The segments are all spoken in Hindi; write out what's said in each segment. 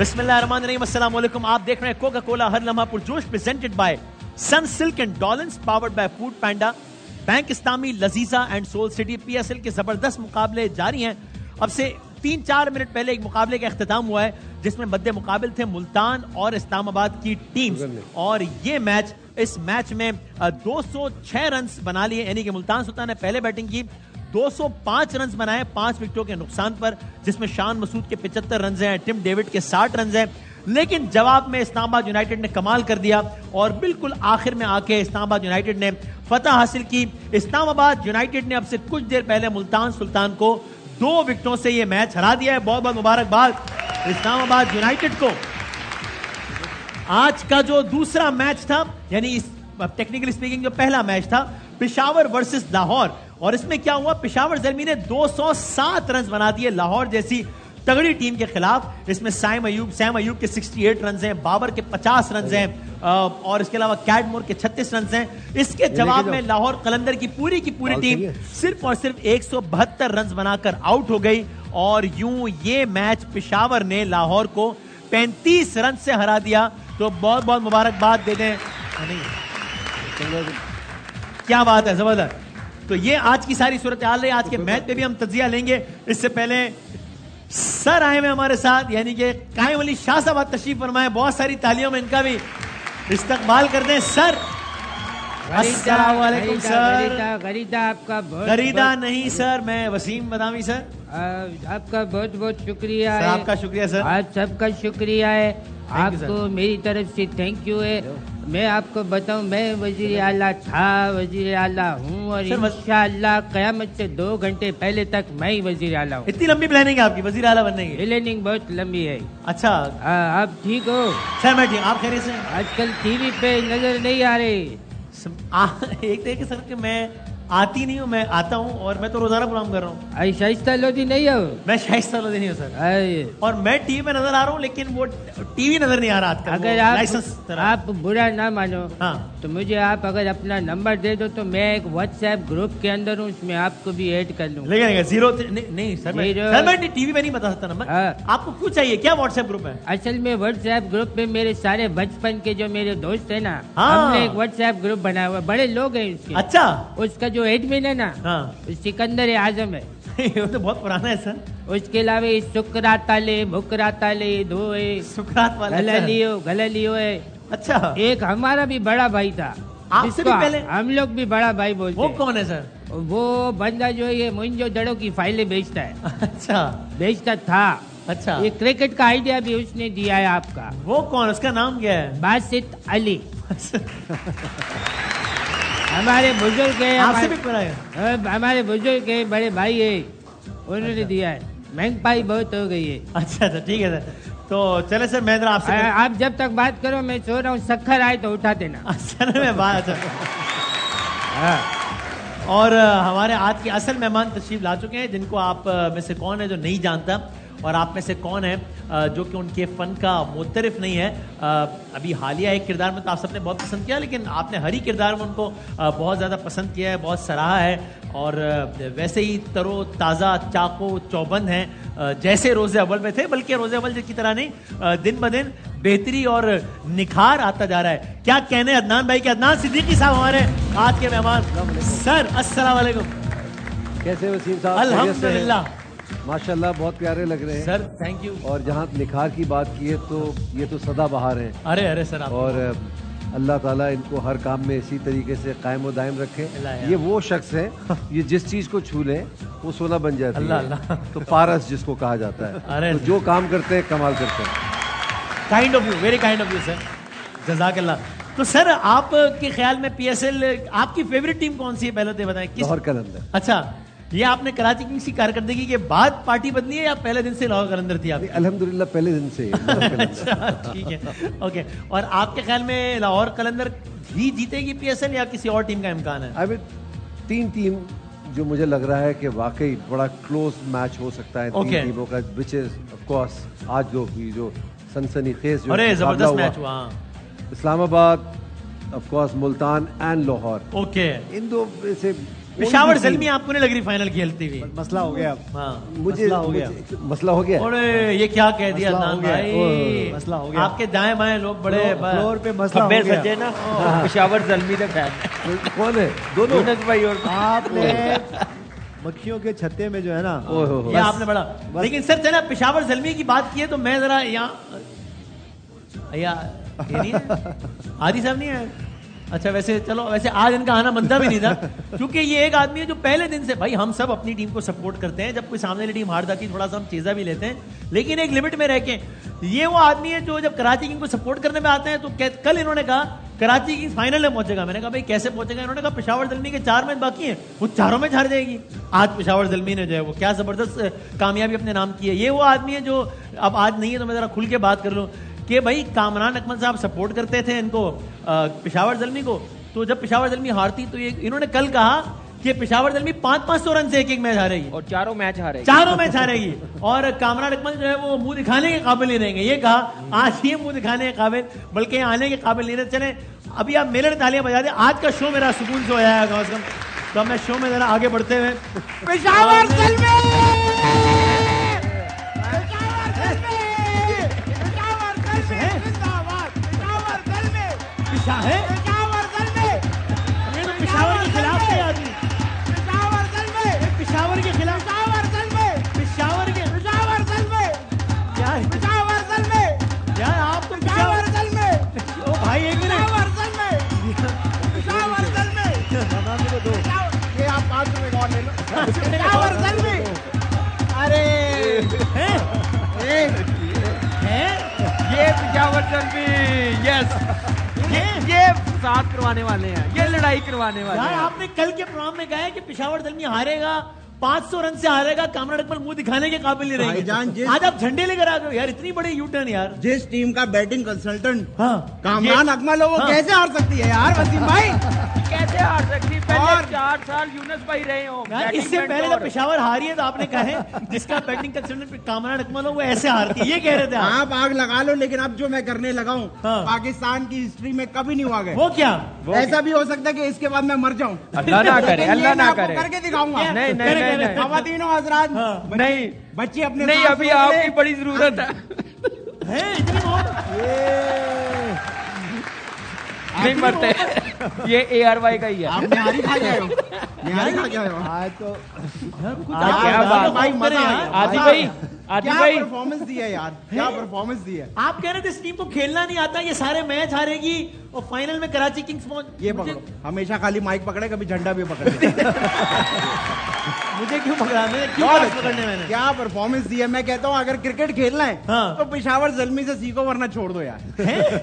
बिस्मिल्लाहिर्रहमानिर्रहीम, अस्सलाम वालेकुम। आप देख रहे हैं कोका कोला हर लम्हा पुरजोश, presented by Sunsilk and Dollins, powered by Food Panda, Bank Islami, Lazeeza and Soul City. PSL के जबरदस्त मुकाबले जारी हैं। अब से 3-4 मिनट पहले एक मुकाबले का इख्तिताम हुआ है जिसमें मद्दे मुकाबिल थे मुल्तान और इस्लामाबाद की टीम्स, और ये मैच, इस मैच में 206 रन बना लिए, यानी कि मुल्तान सुल्तान ने पहले बैटिंग की, 205 रन बनाए 5 विकेटों के नुकसान पर, जिसमें शान मसूद के 75 रन हैं, टिम डेविड के 60 रन हैं। लेकिन जवाब में इस्लामाबाद यूनाइटेड ने कमाल कर दिया और बिल्कुल आखिर में आके इस्लामाबाद यूनाइटेड ने फतह हासिल की। इस्लामाबाद यूनाइटेड ने अब से कुछ देर पहले मुल्तान सुल्तान को 2 विकेटों से यह मैच हरा दिया है। बहुत बहुत मुबारकबाद इस्लामाबाद यूनाइटेड को। आज का जो दूसरा मैच था, यानी टेक्निकली स्पीकिंग जो पहला मैच था, पेशावर वर्सेस लाहौर, और इसमें क्या हुआ, पेशावर ज़ल्मी ने 207 रन बना दिए लाहौर जैसी तगड़ी टीम के खिलाफ। इसमें सैम अयूब के 68 रन हैं, बाबर के 50 रन हैं, और इसके अलावा कैडमोर के 36 रन हैं। इसके जवाब में लाहौर कलंदर की पूरी टीम सिर्फ और सिर्फ 172 रन बनाकर आउट हो गई, और यूं ये मैच पेशावर ने लाहौर को 35 रन से हरा दिया। तो बहुत बहुत मुबारकबाद दे दें। क्या बात है, जबरदस्त। तो ये आज की सारी सूरत हाल है। आज के मैच पे भी हम तजिया लेंगे। इससे पहले सर आए हुए हमारे साथ, यानी कि कायम अली शाह साहब तशरीफ फरमाए। बहुत सारी तालियों में इनका भी इस्तकबाल करते हैं। सर, अस्सलाम वालेकुम सर। गरीदा आपका बहुत गरीदा नहीं सर, मैं वसीम बदामी सर। आपका बहुत बहुत शुक्रिया सर, है। आपका शुक्रिया सर। आप सबका शुक्रिया है। आपको मेरी तरफ से थैंक यू है। मैं आपको बताऊं, मैं वजीर आला था, वजीर आला हूँ, और इंशाअल्लाह क़यामत से 2 घंटे पहले तक मैं ही वजीर आला हूँ। इतनी लंबी प्लानिंग है आपकी वजीर आला बनने की? प्लानिंग बहुत लंबी है। अच्छा, आप ठीक हो? सर मैं ठीक, आप खैरियत से? आजकल टीवी पे नजर नहीं आ रही। एक देखिए सर कि मैं आती नहीं हूँ, मैं आता हूँ, और मैं तो रोजाना प्रोग्राम कर रहा हूँ। शाइस्ता लोधी नहीं हो? मैं शाइस्ता लोधी नहीं हूँ सर, और मैं टीवी में नजर आ रहा हूँ, लेकिन वो टीवी नजर नहीं आ रहा आजकल। अगर आप बुरा ना मानो, हाँ, तो मुझे आप अगर अपना नंबर दे दो तो मैं एक व्हाट्सएप ग्रुप के अंदर हूँ, उसमें आपको भी ऐड कर लूँ। लेकिन 0 नहीं सर, मैं टीवी में नहीं बता सकता नंबर। आपको कुछ चाहिए क्या? व्हाट्सएप ग्रुप है? असल में व्हाट्सएप ग्रुप में मेरे सारे बचपन के जो मेरे दोस्त है ना, हमने एक व्हाट्सएप ग्रुप बनाया हुआ, बड़े लोग हैं उसके। अच्छा, उसका जो एडमिन है ना, सिकंदर आजम है। वो तो बहुत पुराना है सर। उसके अलावा सुकरात वाले, मुकरात वाले, दो है, सुकरात वाले, गललियो है। अच्छा, एक हमारा भी बड़ा भाई था, आपसे भी पहले हम लोग भी बड़ा भाई बोलते। वो कौन है सर? वो बंदा जो ये मुंजो दड़ों की फाइलें बेचता है। अच्छा, बेचता था। अच्छा, ये क्रिकेट का आइडिया भी उसने दिया है आपका। वो कौन, उसका नाम क्या है? बासित अली। हमारे बुजुर्ग है, आपसे भी बड़ा है? हमारे बुजुर्ग है, बड़े भाई है, उन्होंने दिया है। महंगाई बहुत हो गई है। अच्छा, ठीक है सर। तो चले सर, मैं आपसे आप जब तक बात करो मैं सो रहा हूँ, शक्कर आए तो उठा देना। सर मैं बात और हमारे आज के असल मेहमान तशरीफ ला चुके हैं, जिनको आप में से कौन है जो नहीं जानता, और आप में से कौन है जो कि उनके फ़न का मुतरिफ नहीं है। अभी हालिया एक किरदार में तो आप सबने बहुत पसंद किया, लेकिन आपने हर ही किरदार में उनको बहुत ज़्यादा पसंद किया है, बहुत सराहा है, और वैसे ही तरो ताज़ा चाको चौबंद हैं जैसे रोज़े अव्वल में थे, बल्कि रोज़े अव्वल की तरह नहीं, दिन ब दिन बेहतरी और निखार आता जा रहा है। क्या कहने अदनान भाई के? अदनान सिद्दीकी साहब हमारे आज के मेहमान। सर अस्सलाम वालेकुम। कैसे वसीम साहब? अल्हम्दुलिल्लाह, माशाल्लाह, बहुत प्यारे लग रहे हैं सर। Thank you. और जहाँ निखार की बात की है तो ये तो सदाबहार हैं। अरे सर, और अल्लाह ताला इनको हर काम में इसी तरीके से कायम और दायम रखे। ये वो शख्स है, ये जिस चीज को छू ले वो 16 बन जाती है। तो पारस जिसको कहा जाता है। अरे तो जो काम करते हैं कमाल करते हैं। Kind of you, very kind of you sir, जज़ाकल्लाह। तो सर, आपके ख्याल में पीएसएल आपकी फेवरेट टीम कौन सी है? पहले तो बताएं। लाहौर कलंदर। अच्छा, ये आपने कराची किंग्स की कारकर्दगी के बाद पार्टी बदली है या पहले दिन से लाहौर कलंदर थी आप? अल्हम्दुलिल्लाह पहले दिन से। अच्छा, ठीक है, ओके। और आपके ख्याल में लाहौर कलंदर ही जीतेगी PSL या किसी और टीम का इम्कान है? अभी 3 टीम जो मुझे लग रहा है कि वाकई बड़ा क्लोज मैच हो सकता है 3 टीमों का, विच इज ऑफ कोर्स आज जो सनसनीखेज जो जबरदस्त मैच हुआ, Islamabad, of course Multan and Lahore. Okay, इन दो से पेशावर ज़ल्मी आपको नहीं लग रही फाइनल खेलती हुई? मसला हो गया। हाँ, मुझे मसला हो गया। और ये क्या कह दिया भाई, मसला हो गया। आपके दाएं बाएं लोग बड़े फ्लोर पे मसला हो गया। सज्जे ना पेशावर ज़ल्मी के फैन कौन है? दोनों भाई। और आपने मक्खियों के छत्ते में जो है ना, ये आपने बड़ा, लेकिन सर ना पेशावर ज़ल्मी की बात की है तो मैं जरा यहाँ आदि साहब नहीं है। अच्छा, वैसे चलो, वैसे आज इनका आना बनता भी नहीं था क्योंकि ये एक आदमी है जो पहले दिन से, भाई हम सब अपनी टीम को सपोर्ट करते हैं, जब कोई सामने वाली टीम हार जाती है थोड़ा सा हम चेजा भी लेते हैं, लेकिन एक लिमिट में रह के। ये वो आदमी है जो जब कराची किंग्स को सपोर्ट करने में आते हैं तो कल इन्होंने कहा कराची किंग्स फाइनल में पहुंचेगा। मैंने कहा भाई कैसे पहुंचेगा? इन्होंने कहा पेशावर ज़ल्मी के 4 मैच बाकी हैं, वो चारों मैच हार जाएगी। आज पेशावर ज़ल्मी ने जो है वो क्या जबरदस्त कामयाबी अपने नाम की है। ये वो आदमी है जो अब आज नहीं है तो मैं जरा खुल के बात कर लूँ कि भाई कामरान अकमल साहब सपोर्ट करते थे इनको, पेशावर ज़ल्मी को, तो जब पेशावर ज़ल्मी हारती तो ये इन्होंने कल कहा कि पेशावर ज़ल्मी 500 रन से एक मैच हारेगी और चारों मैच हारेगी और कामरान अकमल जो है वो मुंह दिखाने के काबिल नहीं रहेंगे। ये कहा आज ये मुंह दिखाने के काबिल, बल्कि आने के काबिल नहीं रहे। चले अभी आप मेले तालियां बजा दें, आज का शो मेरा सुकून से हो जाएगा कम से कम। तो अब मैं शो में जरा आगे बढ़ते हुए पेशावर ज़ल्मी है, ये तो पेशावर के खिलाफ है आदमी, पेशावर के खिलाफ, यार आप तो ओ भाई एक मिनट, ये आप 5 रुपए का और ले लो। पेशावर ज़ल्मी, अरे ये पेशावर ज़ल्मी, यस, ये साथ करवाने वाले हैं, ये लड़ाई करवाने वाले यार हैं। आपने कल के प्रोग्राम में कहा है कि पेशावर ज़ल्मी हारेगा, 500 रन से हारेगा, कामरान अकमल मुंह दिखाने के काबिल नहीं रहेंगे। आज आप झंडे लेकर आ गए यार, इतनी बड़ी यूटर्न यार। जिस टीम का बैटिंग कंसल्टेंट हाँ, कामरान अकमल हो, वो कैसे हार सकती है यार वसीम भाई? कैसे हार सकती? पहले 4 साल यूनुस भाई रहे हो, इससे पहले जब पेशावर हारी है तो आपने कहा है जिसका बैटिंग कंसल्टेंट कामरान अकमल हो वो ऐसे हारती है, ये कह रहे थे आप आग लगा लो, लेकिन अब जो मैं करने लगा हूँ पाकिस्तान की हिस्ट्री में कभी नहीं हुआ गया। वो क्या? ऐसा भी हो सकता है कि इसके बाद मैं मर जाऊं। अल्लाह ना करे, अल्लाह ना करे। करके दिखाऊंगा। नहीं, खवातीनो हजरात, नहीं, बच्चे अपने नहीं, अभी आपकी बड़ी जरूरत है। नहीं मरते, ये ARY का ही है। आप निहारी खा गए हो, निहारी खा गए हो। आज तो क्या बात भाई, मजा आ गया। आदि भाई परफॉर्मेंस दी है यार, क्या परफॉर्मेंस दी है। आप कह रहे थे इस टीम को खेलना नहीं आता, ये सारे मैच हारेगी और फाइनल में कराची किंग्स ये पकड़ो, हमेशा खाली माइक पकड़े, कभी झंडा भी पकड़े। मुझे क्यों पकड़ा? मैंने क्यों पकड़ने? मैंने क्या परफॉर्मेंस दी है। मैं कहता हूँ अगर क्रिकेट खेलना है तो पेशावर ज़ल्मी से सीखो, वरना छोड़ दो यार।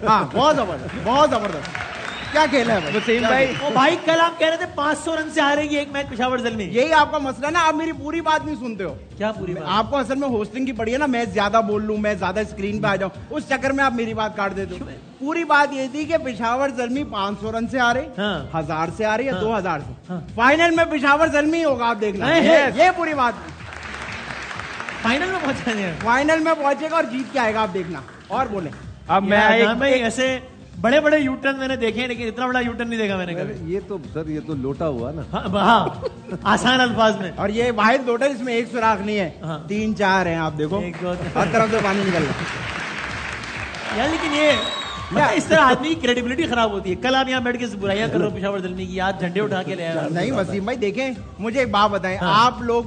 हाँ, बहुत जबरदस्त, बहुत जबरदस्त। क्या खेला है वसीम भाई? ओ भाई, कल आप कह रहे थे 500 रन से हारेगी एक मैच पेशावर ज़ल्मी। यही आपका मसला ना, आप मेरी पूरी बात नहीं सुनते हो। क्या पूरी बात? आपको असल में होस्टिंग की पड़ी है ना, मैं ज्यादा बोल लूं, मैं ज्यादा स्क्रीन पे आ जाऊं, उस चक्कर में आप मेरी बात काट देते हो। पूरी बात ये थी कि पेशावर ज़ल्मी 500 रन से हारे, 1000 से हारे या 2000 से, फाइनल में पेशावर ज़ल्मी होगा, आप देखना। ये पूरी बात फाइनल में पहुंचा, फाइनल में पहुंचेगा और जीत के आएगा, आप देखना। और बोले अब मैं ऐसे बड़े बड़े यूटर्न मैंने देखे हैं, लेकिन इतना बड़ा यूटर्न नहीं देखा मैंने कभी। ये तो सर, ये तो लोटा हुआ ना। हाँ, आसान अल्फाज में। और ये वाहिद लोटा, इसमें एक सुराख नहीं है, 3-4 हैं, आप देखो हर तरफ से पानी निकल रहा है यार। लेकिन ये इस तरह आदमी की क्रेडिबिलिटी खराब होती है। कल आप यहाँ बैठ के बुराइयां कर रहे हो पेशावर ज़ल्मी की, आज झंडे उठा के ले आए। नहीं वसीम भाई, देखें, मुझे एक बात बताएं। आप लोग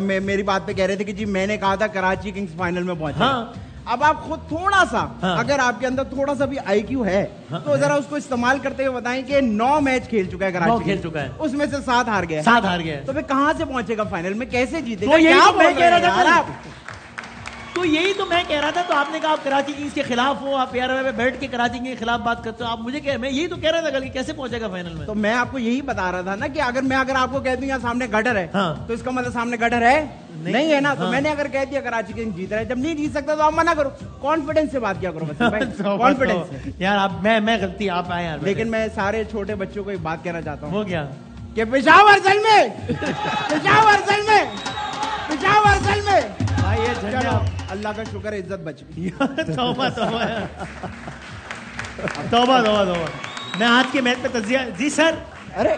मेरी बात पे कह रहे थे कि जी मैंने कहा था कराची किंग्स फाइनल में पहुंचे। अब आप खुद थोड़ा सा, अगर आपके अंदर थोड़ा सा भी IQ है, तो जरा उसको इस्तेमाल करते हुए बताएं कि 9 मैच खेल चुका है कराची, खेल चुका है, उसमें से 7 हार गया, 7 हार गया, तो फिर कहाँ से पहुंचेगा फाइनल में, कैसे जीतेगा? तो यही मैं कह रहा था। तो यही तो मैं कह रहा था, तो आपने कहा आप कराची किंग्स के खिलाफ हो, आप यार में बैठ के कराची किंग्स के खिलाफ बात करते हो, आप मुझे क्या, मैं यही तो कह रहा था कल कि कैसे पहुंचेगा फाइनल में। तो मैं आपको यही बता रहा था ना कि अगर आपको कह दूं यहाँ सामने गटर है, हाँ। तो इसका मतलब सामने गटर है नहीं है ना। तो मैंने अगर कह दिया कराची किंग्स जीत रहा है, जब नहीं जीत सकता तो आप मना करो, कॉन्फिडेंस से बात किया करो कॉन्फिडेंस यार आप मैं गलती आप आए यार। लेकिन मैं सारे छोटे बच्चों को एक बात कहना चाहता हूँ। हो गया कि पेशावर जल में भाई ये झंडा, अल्लाह का शुक्र है इज्जत बच गई। तौबा तौबा तौबा तौबा तौबा। मैं आज के मैच पे तजिया जी सर। अरे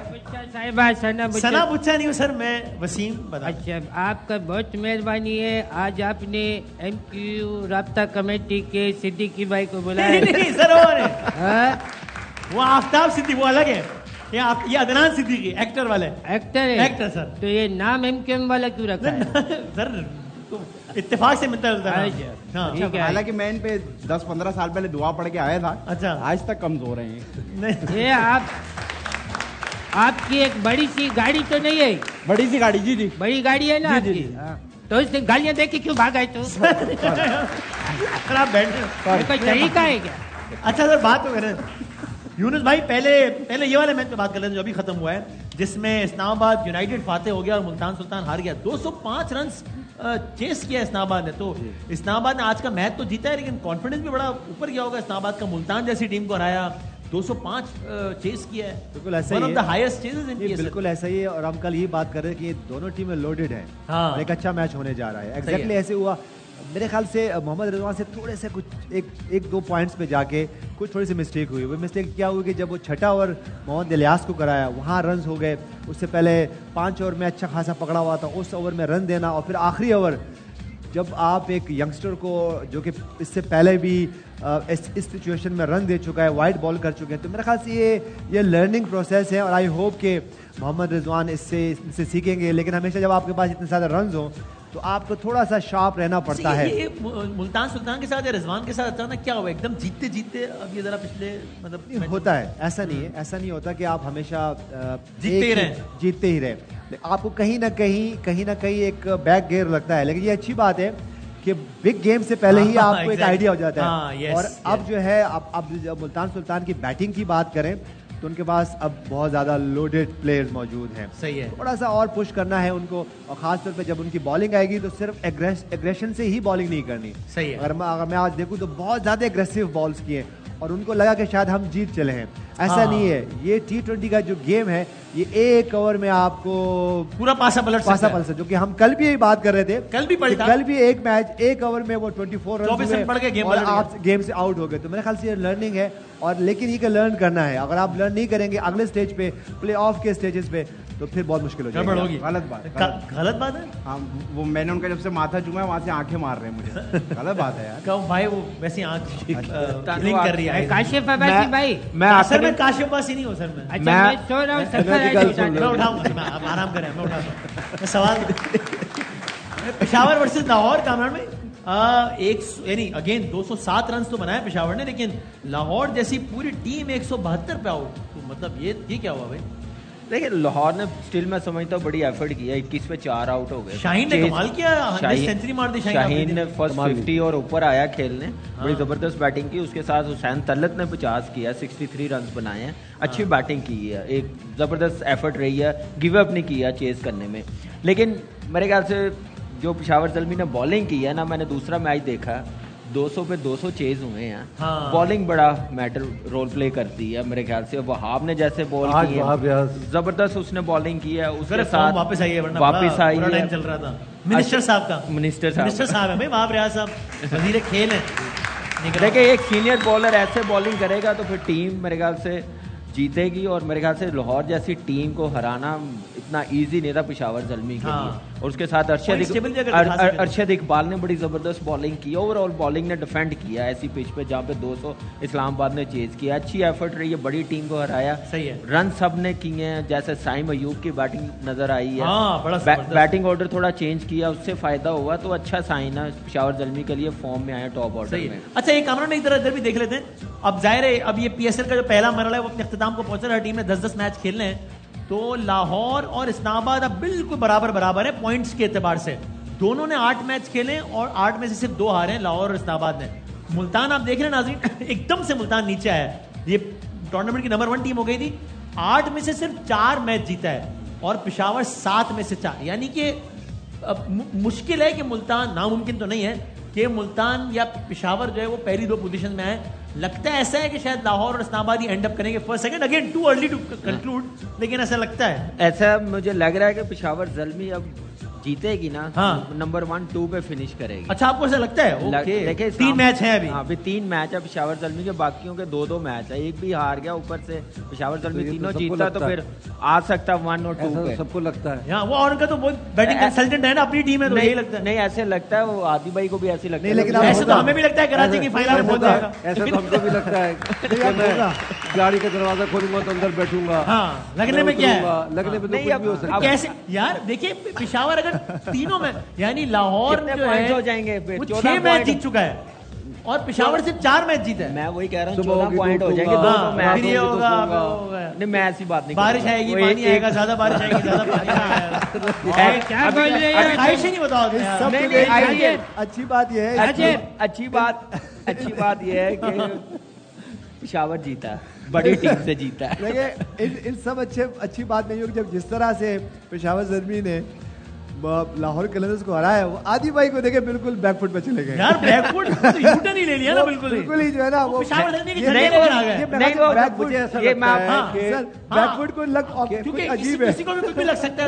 साहिबा सना बुच्चा नहीं हूँ सर, मैं वसीम बता। अच्छा, आपका बहुत मेहरबानी है, आज आपने MQ राब्ता कमेटी के सिद्दीकी भाई को बुलाया। नहीं सर वो आफ्ताब सिद्दीकी वो अलग है, ये अदनान सिद्दीकी एक्टर वाले। एक्टर है? Actor sir. तो ये नाम MQM वाला क्यों रखा है? सर इत्तेफाक से मिलता जुलता है। हालांकि मैं इन पे 10-15 साल पहले दुआ पढ़ के आया था। अच्छा, आज तक कमजोर हैं ये आपकी एक बड़ी सी गाड़ी तो नहीं है? बड़ी सी गाड़ी, जी जी बड़ी गाड़ी है ना आपकी? तो इसने गालियां देख के क्यों भाग आए? तो सर आप बैठ, कोई तरीका है क्या? अच्छा सर बात तो करें यूनुस भाई, पहले ये वाले मैच पे बात कर लेते हैं जो अभी खत्म हुआ है, जिसमें इस्लामाबाद यूनाइटेड फातेह हो गया और मुल्तान सुल्तान हार गया। 205 रन चेस किया इस्लामाबाद ने। तो इस्लामाबाद ने आज का मैच तो जीता है, लेकिन कॉन्फिडेंस भी बड़ा ऊपर गया होगा इस्लामाबाद का। मुल्तान जैसी टीम को हराया, 205 चेस किया है, बिल्कुल ऐसा one he of the highest chases in PSL. बिल्कुल ऐसा ही है। और हम कल ये बात कर रहे हैं कि ये दोनों टीमें लोडेड हैं। हाँ। एक अच्छा मैच होने जा रहा है। एग्जैक्टली ऐसे हुआ। मेरे ख्याल से मोहम्मद रिजवान से थोड़े से कुछ एक दो पॉइंट्स पे जाके कुछ थोड़ी सी मिस्टेक हुई। वो मिस्टेक क्या हुई कि जब वो छठा ओवर मोहम्मद इलियास को कराया, वहाँ रन्स हो गए। उससे पहले 5 ओवर में अच्छा खासा पकड़ा हुआ था, उस ओवर में रन देना, और फिर आखिरी ओवर जब आप एक यंगस्टर को जो कि इससे पहले भी इस सिचुएशन में रन दे चुका है, वाइड बॉल कर चुके हैं, तो मेरे ख्याल से ये लर्निंग प्रोसेस है। और आई होप कि मोहम्मद रिजवान इससे सीखेंगे। लेकिन हमेशा जब आपके पास इतने ज़्यादा रन हो तो आपको थोड़ा सा शार्प रहना पड़ता है। ये मुल्तान सुल्तान के साथ या रिजवान के साथ अचानक क्या हुआ? एकदम जीतते जीतते अब ये जरा पिछले मतलब होता है, ऐसा नहीं है, ऐसा नहीं होता कि आप हमेशा जीतते ही रहे। आपको कहीं ना कहीं एक बैक गियर लगता है। लेकिन ये अच्छी बात है कि बिग गेम से पहले ही आपको एक आइडिया हो जाता है। और अब जो है अब जब मुल्तान सुल्तान की बैटिंग की बात करें तो उनके पास अब बहुत ज़्यादा लोडेड प्लेयर्स मौजूद हैं। सही है, थोड़ा सा और पुश करना है उनको। और ख़ासतौर पे जब उनकी बॉलिंग आएगी तो सिर्फ एग्रेशन से ही बॉलिंग नहीं करनी। सही है। अगर मैं आज देखूं तो बहुत ज़्यादा एग्रेसिव बॉल्स किए और उनको लगा कि शायद हम जीत चले हैं। ऐसा नहीं है। ये T20 का जो गेम है, ये एक ओवर में आपको पूरा पासा पलट सकता है। जो कि हम कल भी यही बात कर रहे थे, कल भी एक मैच एक ओवर में वो 24 रन पड़ गए और आप गेम से आउट हो गए। तो मेरे ख्याल से ये लर्निंग है। और लेकिन ये लर्न करना है। अगर आप लर्न नहीं करेंगे अगले स्टेज पे, प्ले ऑफ के स्टेजेस पे, तो फिर बहुत मुश्किल हो जाएगी। गलत बात है। हाँ, वो मैंने उनका जब से माथा चूमा है वहां से आंखें मार रहे हैं मुझे। गलत बात है यार। कहो भाई वो वैसी आंख लिंक कर रही है। काशिफ अब्बासी भाई, मैं असल में काशिफ अब्बासी नहीं हूँ सर। मैं सो रहा हूँ, मैं उठाऊंगा, आप आराम करें, मैं उठाऊंगा। मैं सवाल पेशावर वर्सेस लाहौर कामरान में यानी अगेन 207 रन तो बनाया पेशावर ने, लेकिन लाहौर जैसी पूरी टीम 172 पे आउट। तो मतलब ये क्या हुआ भाई? देखिए लाहौर ने स्टिल मैं समझता हूँ बड़ी एफर्ट किया। 21 पे 4 आउट हो गए। शाहीन ने कमाल किया, सेंचुरी मार दी। शाहीन ने फर्स्ट 50 और ऊपर आया खेलने। बड़ी जबरदस्त बैटिंग की। उसके साथ हुसैन तलत ने 50 किया, 63 रन बनाए हैं। अच्छी बैटिंग की है, एक जबरदस्त एफर्ट रही है, गिव अप नहीं किया चेज करने में। लेकिन मेरे ख्याल से जो पेशावर ज़ल्मी ने बॉलिंग की है ना, मैंने दूसरा मैच देखा, 200 पे 200 चेज हुए हैं। हाँ। बॉलिंग बड़ा मैटर रोल प्ले करती है मेरे ख्याल से। वहाब ने जैसे बॉल की है, जबरदस्त उसने बॉलिंग की है। उसके साथ वापस आई है, टाइम चल रहा था। मिनिस्टर साहब है भाई, वहाब रियाज साहब वजीर खेल है। देखिए एक सीनियर बॉलर ऐसे बॉलिंग करेगा तो फिर टीम मेरे ख्याल से जीतेगी। और मेरे ख्याल से लाहौर जैसी टीम को हराना इतना इजी नहीं था पेशावर ज़ल्मी के लिए। और उसके साथ अरशद इकबाल ने बड़ी ज़बरदस्त बॉलिंग की। ओवरऑल बॉलिंग ने डिफेंड किया ऐसी पिच पे जहाँ पे 200 इस्लामाबाद ने चेज किया। अच्छी एफर्ट रही है, बड़ी टीम को हराया। सही है। रन सब ने किए हैं, जैसे साइम अयूब की बैटिंग नजर आई है। बैटिंग ऑर्डर थोड़ा चेंज किया, उससे फायदा हुआ। तो अच्छा साइन है पेशावर ज़ल्मी के लिए, फॉर्म में आया टॉप ऑर्डर में। अच्छा एक कामरान इधर भी देख लेते हैं। अब जाहिर है अब ये पीएसएल का जो पहला मरहला है वो अपने इख्तिताम को पहुंच रहा है। टीम ने 10-10 मैच खेलने हैं। तो लाहौर और इस्लामाबाद अब बिल्कुल बराबर है पॉइंट्स के एतबार से। दोनों ने 8 मैच खेले और 8 में से सिर्फ 2 हारे हैं, लाहौर और इस्लामाबाद ने। मुल्तान आप देख रहे हैं नाज़रीन, एकदम से मुल्तान नीचे आया है। ये टूर्नामेंट की नंबर 1 टीम हो गई थी, 8 में से सिर्फ 4 मैच जीता है और पेशावर 7 में से 4। यानी कि मुश्किल है कि मुल्तान, नामुमकिन तो नहीं है कि मुल्तान या पेशावर जो है वो पहली 2 पोजीशन में आए। लगता है ऐसा है कि शायद लाहौर और इस्लामाबाद ही एंड अप करेंगे first second. Again too early to conclude, लेकिन ऐसा लगता है। ऐसा मुझे लग रहा है कि पेशावर ज़ल्मी अब जीतेगी ना, नंबर 1 2 पे फिनिश करेगी। अच्छा, आपको ऐसा लगता है? देखिए 3 मैच है अभी। हाँ, अभी 3 मैच है पेशावर ज़ल्मी के, बाकियों के 2-2 मैच है। एक भी हार गया ऊपर से पेशावर ज़ल्मी, तीनों जीता तो फिर आ सकता 1 और 2 पे। सबको लगता है। हाँ, वो और उनका तो बहुत बैटिंग कंसल्टेंट है ना, अपनी टीम है, तो यही लगता है। नहीं, ऐसे लगता है, वो आदि भाई को भी ऐसे लगता है। लेकिन ऐसे तो हमें भी लगता है कराची की फाइनल में पहुंच जाएगा। ऐसा तो हमको भी लगता है कि मैं गाड़ी का दरवाजा खोलूंगा तो अंदर बैठूंगा। हाँ, लगने में क्या है? लगने में तो कुछ भी हो सकता है। कैसे यार, देखिए पेशावर अगर तीनों में, यानी लाहौर जो है हो जाएंगे, 6 मैच जीत चुका है और पेशावर सिर्फ 4 मैच जीता है। मैं वही कह रहा हूँ, 14 पॉइंट हो जाएंगे दोनों मैच। फिर ये होगा, नहीं, मैं ऐसी बात नहीं, बारिश आएगी, पानी आएगा, ज्यादा बारिश आएगी, ज्यादा पानी आएगा। क्या बोल रहे हैं? ख्वाहिश ही नहीं बताओ। अच्छी बात यह है, अच्छी बात यह है कि पेशावर जीता, बड़ी टीम से जीता है। देखिए इन सब अच्छी बात नहीं होगी जब जिस तरह से पेशावर ज़ल्मी ने लाहौर कलंदर्स को हराया, वो आदि भाई को देखे बिल्कुल बैकफुट पे चले गए यार। बैकफुट तो यूटर्न ही ले लिया ना, बिल्कुल ही जो है ना वो पेशावर ज़ल्मी की बैकफुट को लग क्योंकि अजीब है, किसी को भी कुछ भी लग सकता है।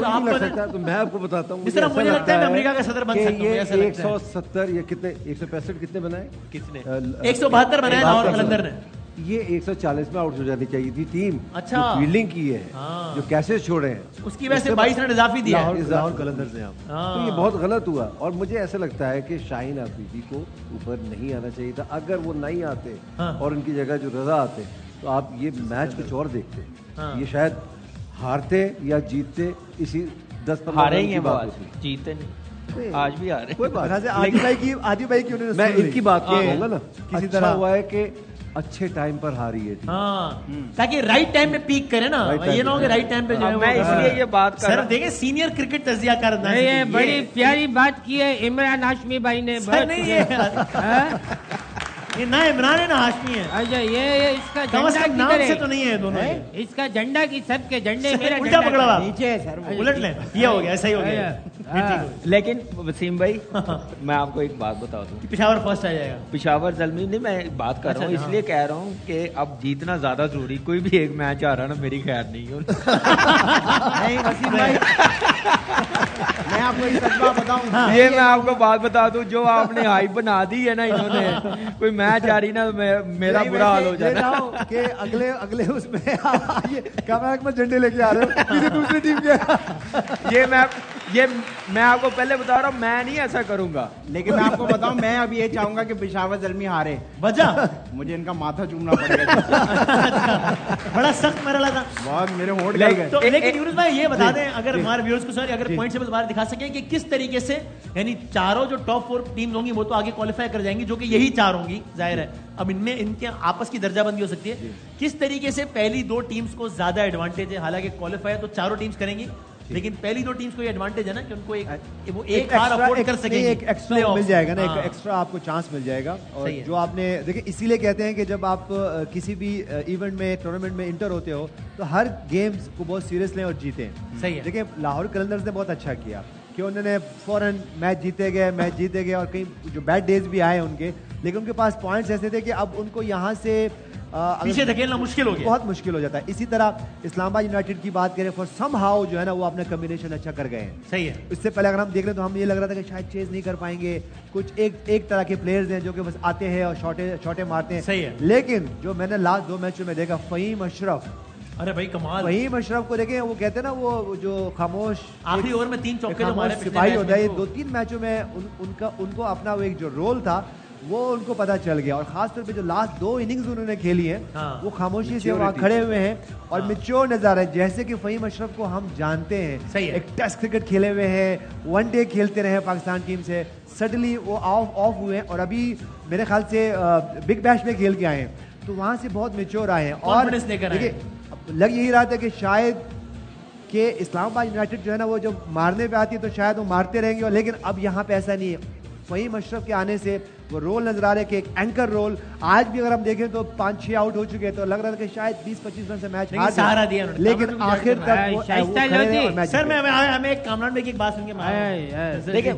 तो मैं आपको बताता हूँ, जिस तरह मुझे लगता है मैं अमेरिका का सदर बन सकता हूँ। 170 या कितने 165 कितने बनाए? किसने? 172 बनाए लाहौर कलंदर ने। ये 140 में आउट हो जानी चाहिए थी टीम। अच्छा, फील्डिंग की है, जो कैसे छोड़े हैं, उसकी वजह से 22 रन इजाफी दिया लाहौर कलंदर्स ने। तो ये बहुत गलत हुआ और मुझे ऐसा लगता है कि शाहीन अफरीदी को ऊपर नहीं आना चाहिए था। अगर वो नहीं आते और उनकी जगह जो रजा आते तो आप ये मैच कुछ और देखते। ये शायद हारते या जीतते, इसी 10-15 हारे ही हैं, जीते नहीं, आज भी हारे। कोई बात नहीं, आदि भाई की उन्होंने मैं इनकी बात कहूंगा ना, किसी अच्छा तरह हुआ है कि अच्छे टाइम पर हारी है टीम। ताकि राइट टाइम पे पीक करे ना, ये ना हो कि राइट टाइम पे जो है। मैं इसलिए ये बात कर रहा हूं, देखें सीनियर क्रिकेट तज्जिया कर रहा है। ये बड़ी प्यारी बात की है इमरान हाशमी भाई ने। ये ना इमरान है ना हाशमी है। अच्छा, ये इसका झंडा नाम से तो नहीं है दोनों, इसका झंडा की सबके झंडे मेरा उल्टा पकड़ा हुआ नीचे है सर, उलट ले, ये हो गया, ऐसा ही हो गया। लेकिन वसीम भाई मैं आपको एक बात बता दूं, पेशावर फर्स्ट आ जाएगा। पेशावर ज़ल्मी नहीं, मैं बात कर रहा हूँ, इसलिए कह रहा हूँ कि अब जीतना ज्यादा जरूरी। कोई भी एक मैच आ रहा ना, मेरी खैर नहीं है। नहीं वसीम भाई, मैं आपको एक सच बात बताऊं, ये मैं आपको बात बता दूं, जो आपने हाइप बना दी है ना इन्होंने, कोई मैच आ रही ना मेरा बुरा हाल हो जाता है कि अगले उसमें ये कैमरा में झंडे लेके आ रहे हो किसी दूसरी टीम के। ये मैं आपको पहले बता रहा हूँ, मैं नहीं ऐसा करूंगा। लेकिन मैं आपको बताऊं, मैं अब ये चाहूंगा कि पेशावर ज़ल्मी हारे। वजह मुझे इनका माथा चूमना पड़ेगा। बड़ा सख्त मरला था, बहुत मेरे होठ गल गए। तो लेकिन यूनुस भाई ये बता दें, अगर हमारे व्यूअर्स को सर अगर पॉइंट टेबल बाहर दिखा सकें कि किस तरीके से, यानी चारों जो टॉप 4 टीम होंगी वो तो आगे क्वालिफाई कर जाएंगी, जो कि यही 4 होंगी, जाहिर है। अब इनमें इनके आपस की दर्जाबंदी हो सकती है। किस तरीके से पहली 2 टीम्स को ज्यादा एडवांटेज है? हालांकि क्वालिफाई तो चारों टीम्स करेंगी, लेकिन पहली 2 टीम्स को ये एडवांटेज है ना कि उनको एक हार अफोर्ड कर सकेंगे, एक एक्स्ट्रा मिल जाएगा ना, एक एक्स्ट्रा आपको चांस मिल जाएगा। और जो आपने देखिए, इसीलिए कहते हैं कि जब आप किसी भी इवेंट में, टूर्नामेंट में इंटर होते हो तो हर गेम्स को बहुत सीरियस लें और जीतें। सही है। देखिए लाहौर कलंदर्स ने बहुत अच्छा किया कि उन्होंने फौरन मैच जीते गए और कई जो बैड डेज भी आए उनके, लेकिन उनके पास पॉइंट्स ऐसे थे कि अब उनको यहाँ से पीछे धकेलना मुश्किल हो गया, बहुत मुश्किल हो जाता है। इसी तरह इस्लामाबाद यूनाइटेड की बात करें, फॉर सम हाउ जो है ना वो अपना कॉम्बिनेशन अच्छा कर गए हैं। सही है। इससे पहले अगर हम देख लें तो हम ये लग रहा था कि शायद चेज नहीं कर पाएंगे, कुछ एक तरह के प्लेयर्स हैं जो कि बस आते हैं और शॉटे मारते हैं। सही है। लेकिन जो मैंने लास्ट 2 मैचों में देखा, फ़हीम अशरफ, अरे भाई कमाल। फ़हीम अशरफ को देखें, वो कहते हैं ना वो जो खामोश आखिरी ओवर में 3 चौके जो मारे सिपाही होता है, 2-3 मैचों में उनको अपना वो एक जो रोल था वो उनको पता चल गया। और खासतौर पे जो लास्ट 2 इनिंग्स उन्होंने खेली है, वो खामोशी से वहाँ खड़े हुए हैं और मैच्योर नजर है, जैसे कि फ़हीम अशरफ को हम जानते हैं। सही है। एक टेस्ट क्रिकेट खेले हुए हैं, 1 डे खेलते रहे पाकिस्तान टीम से, सडनली वो ऑफ हुए और अभी मेरे ख्याल से बिग बैश में खेल के आए हैं, तो वहाँ से बहुत मैच्योर आए हैं। और देखिए लग यही रहा था कि शायद कि इस्लामाबाद यूनाइटेड जो है ना वो जो मारने पे आती है तो शायद वो मारते रहेंगे, लेकिन अब यहाँ पे ऐसा नहीं है। फ़हीम अशरफ के आने से वो रोल नजर आ रहा है कि एक एंकर रोल, आज भी अगर हम देखें तो 5-6 आउट हो चुके हैं, तो लग रहा था कि शायद 20-25 रन से मैच हार सहारा दिया, लेकिन आखिर तक सर मैं एक कामरान भाई की बात सुन के देखिए